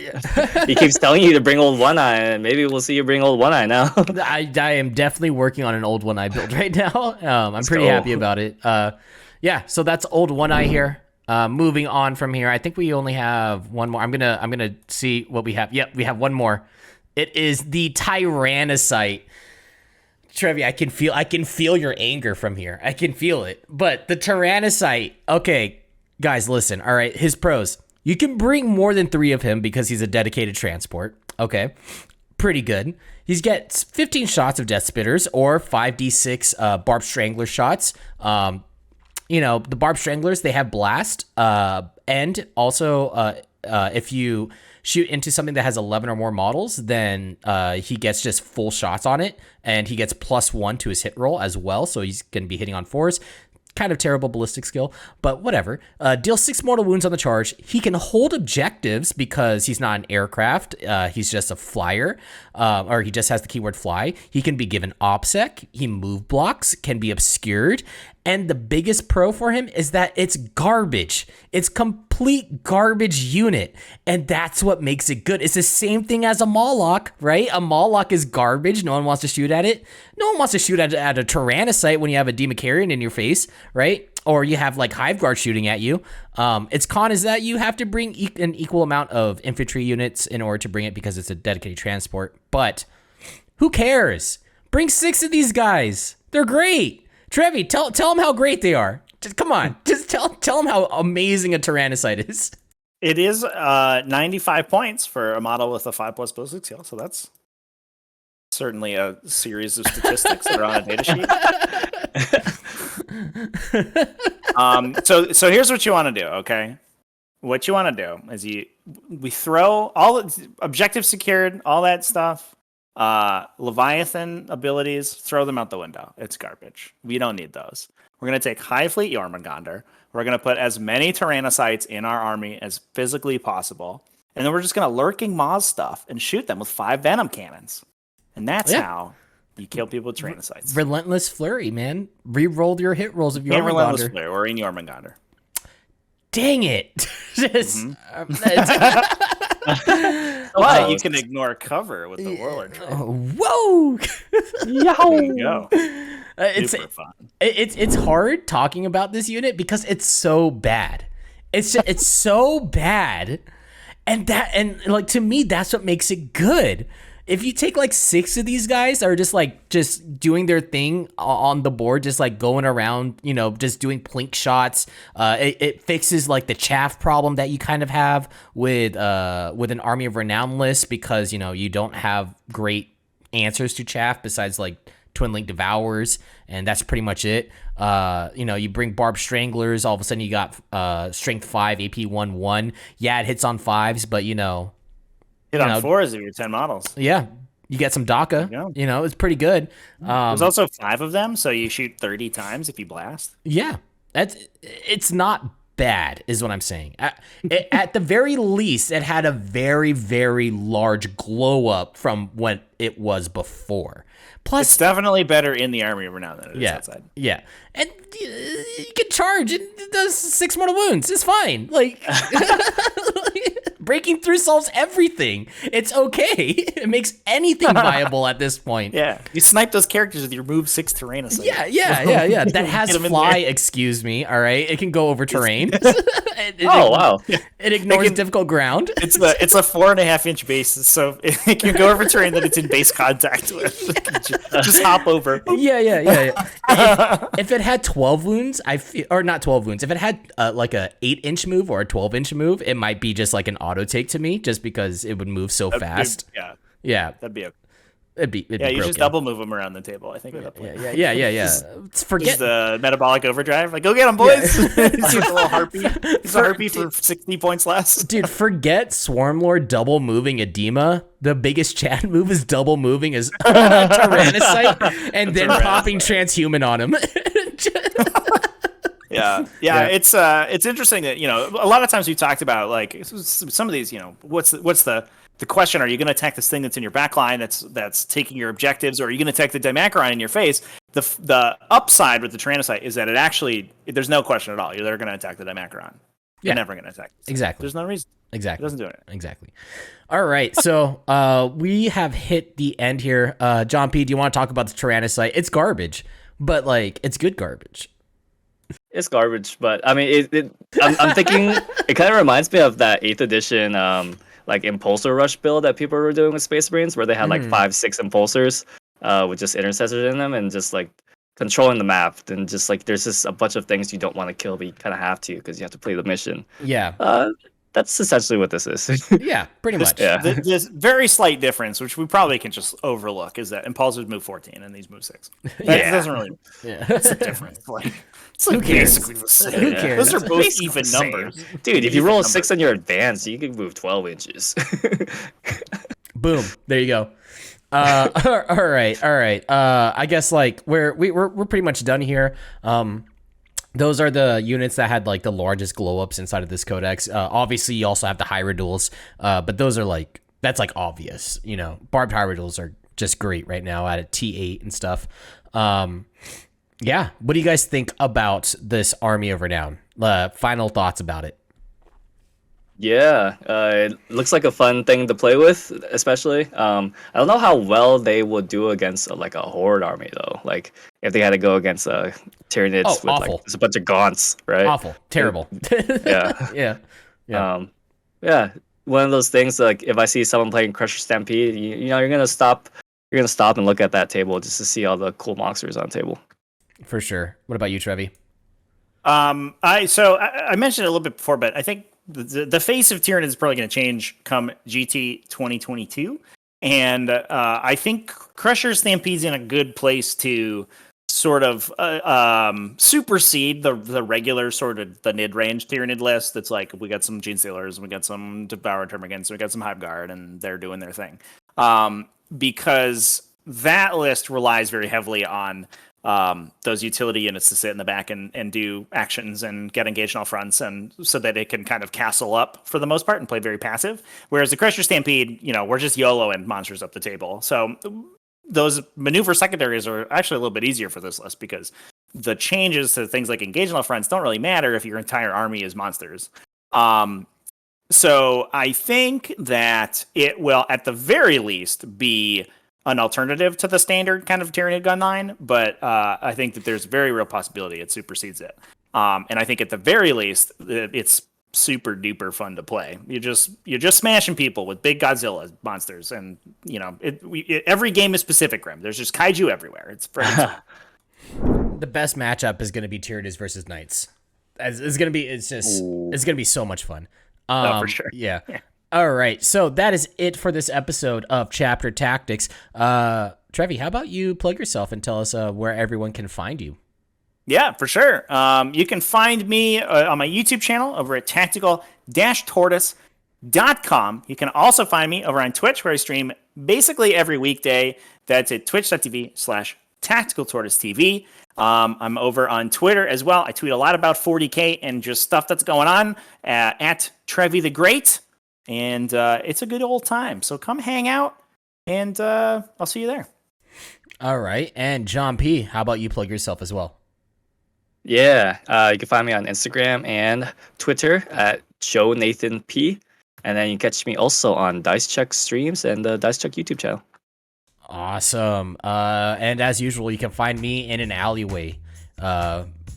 He keeps telling you to bring Old One Eye, and maybe we'll see you bring Old One Eye now. I am definitely working on an Old One Eye build right now. I'm pretty happy about it. So that's Old One Eye here. Moving on from here, I think we only have one more. I'm gonna see what we have. Yep, we have one more. It is the Tyrannocyte. Trevi, I can feel your anger from here. I can feel it. But the Tyrannocyte, okay, guys, listen. All right, his pros. You can bring more than 3 of him because he's a dedicated transport. Okay, pretty good. He gets 15 shots of Death Spitters or 5d6 Barb Strangler shots. The Barb Stranglers, they have blast, and also if you shoot into something that has 11 or more models, then he gets just full shots on it, and he gets +1 to his hit roll as well, so he's going to be hitting on 4s. Kind of terrible ballistic skill, but whatever. Deal 6 mortal wounds on the charge. He can hold objectives because he's not an aircraft. He's just a flyer, or he just has the keyword fly. He can be given OPSEC. He move blocks, can be obscured. And the biggest pro for him is that it's garbage. It's complete garbage unit. And that's what makes it good. It's the same thing as a Moloch, right? A Moloch is garbage. No one wants to shoot at it. No one wants to shoot at a Tyrannocyte when you have a Dimachaeron in your face, right? Or you have Hive Guard shooting at you. Its con is that you have to bring an equal amount of infantry units in order to bring it because it's a dedicated transport. But who cares? Bring 6 of these guys. They're great. Trevi, tell them how great they are. Just come on. Just tell them how amazing a Tyrannocyte is. It is 95 points for a model with a 5+ ballistic skill, so that's certainly a series of statistics that are on a data sheet. So here's what you want to do, okay? What you want to do is we throw all objective secured, all that stuff. Leviathan abilities, throw them out the window. It's garbage. We don't need those. We're going to take High Fleet Jormungandr. We're going to put as many Tyrannocytes in our army as physically possible. And then we're just going to Lurking Maw stuff and shoot them with 5 Venom Cannons. And that's how you kill people with Tyrannocytes. Relentless Flurry, man. Re-roll your hit rolls of Jormungandr. Relentless Flurry or in Jormungandr. Dang it. But you can ignore cover with the Warlord. Whoa! There you go. It's fun. It's hard talking about this unit because it's so bad. It's so bad, and like to me, that's what makes it good. If you take like 6 of these guys that are just doing their thing on the board, just like going around, just doing plink shots, it fixes like the chaff problem that you kind of have with an Army of Renown list, because you don't have great answers to chaff besides like Twin Link Devourers, and that's pretty much it. You bring Barb Stranglers, all of a sudden you got Strength 5, AP 1/1. Yeah, it hits on 5s, but hit on 4s of your 10 models. Yeah, you get some DACA. It's pretty good. There's also 5 of them, so you shoot 30 times if you blast. Yeah, it's not bad, is what I'm saying. At the very least, it had a very, very large glow up from what it was before. Plus, it's definitely better in the Army of Renown than it is outside. Yeah, and you can charge. It does 6 mortal wounds. It's fine. Like, breaking through solves everything. It's okay. It makes anything viable at this point. Yeah, you snipe those characters with your move 6 Tyrannocyte. Yeah. That has fly. Excuse me. All right, it can go over terrain. Wow! It ignores difficult ground. It's a 4.5-inch base, so it can go over terrain that it's in base contact with. Just hop over. Yeah. If it had 12 wounds, or not 12 wounds. If it had like a 8-inch move or a 12-inch move, it might be just like an auto take to me, just because it would move so fast. Yeah. That'd be okay. It'd be you broken. just double move them around the table, I think. Yeah. Forget the metabolic overdrive. Like, go get him, boys. He's a little Harpy. He's a Harpy for 60 points less. Dude, forget Swarmlord double moving Edema. The biggest chat move is double moving as Tyrannocyte and then popping Transhuman on him. Yeah. It's interesting that a lot of times we talked about like some of these. What's the question? Are you going to attack this thing that's in your back line that's taking your objectives, or are you going to attack the Dimachaeron in your face? The upside with the Tyrannocyte is that there's no question at all. You're going to attack the Dimachaeron. You're never going to attack. Exactly. There's no reason. Exactly. It doesn't do it. Exactly. All right. So we have hit the end here. John P., do you want to talk about the Tyrannocyte? It's garbage, but like it's good garbage. It's garbage, but I mean, I'm thinking it kind of reminds me of that 8th edition like Impulsor Rush build that people were doing with Space Marines, where they had like 5-6 Impulsors with just intercessors in them, and just like controlling the map. And just like there's just a bunch of things you don't want to kill, but you kind of have to because you have to play the mission. Yeah. That's essentially what this is. Yeah, pretty much. This very slight difference, which we probably can just overlook, is that Impulsors move 14 and these move 6. That doesn't really. Yeah. That's the difference. It's like basically the same. Who cares? Those are both even numbers. Dude, if you roll a 6 on your advance, you can move 12 inches. Boom. There you go. All right. I guess like we're pretty much done here. Those are the units that had like the largest glow ups inside of this codex. Obviously, you also have the Hierodules, but those are that's obvious. Barbed Hierodules are just great right now at a T8 and stuff. Yeah. What do you guys think about this Army of Renown? Final thoughts about it? Yeah, it looks like a fun thing to play with, especially. I don't know how well they would do against like a Horde army though. Like if they had to go against Tyranids with awful. like just a bunch of gaunts, right? Awful, terrible. Yeah. Yeah. Yeah. One of those things, like if I see someone playing Crusher Stampede, you're gonna stop. You're gonna stop and look at that table just to see all the cool monsters on the table. For sure. What about you, Trevi? I mentioned it a little bit before, but I think the face of Tyranids is probably going to change come GT 2022, and I think Crusher Stampede's in a good place to sort of supersede the regular sort of the mid-range Tyranid list. That's like we got some Gene Stealers, we got some Devoured Termagants, we got some Hive Guard, and they're doing their thing. Because that list relies very heavily on those utility units to sit in the back and do actions and get engaged on all fronts, and so that it can kind of castle up for the most part and play very passive. Whereas the Crusher Stampede, we're just YOLOing monsters up the table. So those maneuver secondaries are actually a little bit easier for this list because the changes to things like engage on all fronts don't really matter if your entire army is monsters. So I think that it will, at the very least, be an alternative to the standard kind of Tyranid gun line, but I think that there's a very real possibility it supersedes it. And I think at the very least, it's super duper fun to play. You're just smashing people with big Godzilla monsters, and every game is Pacific Rim. There's just kaiju everywhere. It's freaking The best matchup is going to be Tyranids versus Knights. It's going to be so much fun. for sure. Yeah. All right. So that is it for this episode of Chapter Tactics. Trevi, how about you plug yourself and tell us where everyone can find you? Yeah, for sure. You can find me on my YouTube channel over at tactical-tortoise.com. You can also find me over on Twitch, where I stream basically every weekday. That's at twitch.tv/tacticaltortoisetv. I'm over on Twitter as well. I tweet a lot about 40K and just stuff that's going on at Trevi the Great. And it's a good old time. So come hang out, and I'll see you there. All right. And John P., how about you plug yourself as well? Yeah, you can find me on Instagram and Twitter at JoeNathanP. And then you can catch me also on Dice Check streams and the Dice Check YouTube channel. Awesome. And as usual, you can find me in an alleyway,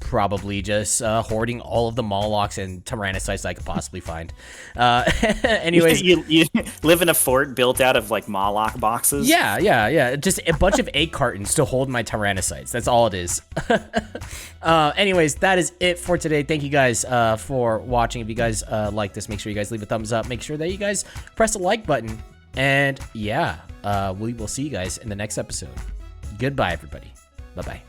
probably just hoarding all of the Molochs and Tyrannocytes I could possibly find. Anyways, you live in a fort built out of like Moloch boxes. Yeah. Just a bunch of 8 cartons to hold my Tyrannocytes. That's all it is. Anyways, that is it for today. Thank you guys for watching. If you guys like this, make sure you guys leave a thumbs up. Make sure that you guys press the like button. And yeah, we will see you guys in the next episode. Goodbye, everybody. Bye-bye.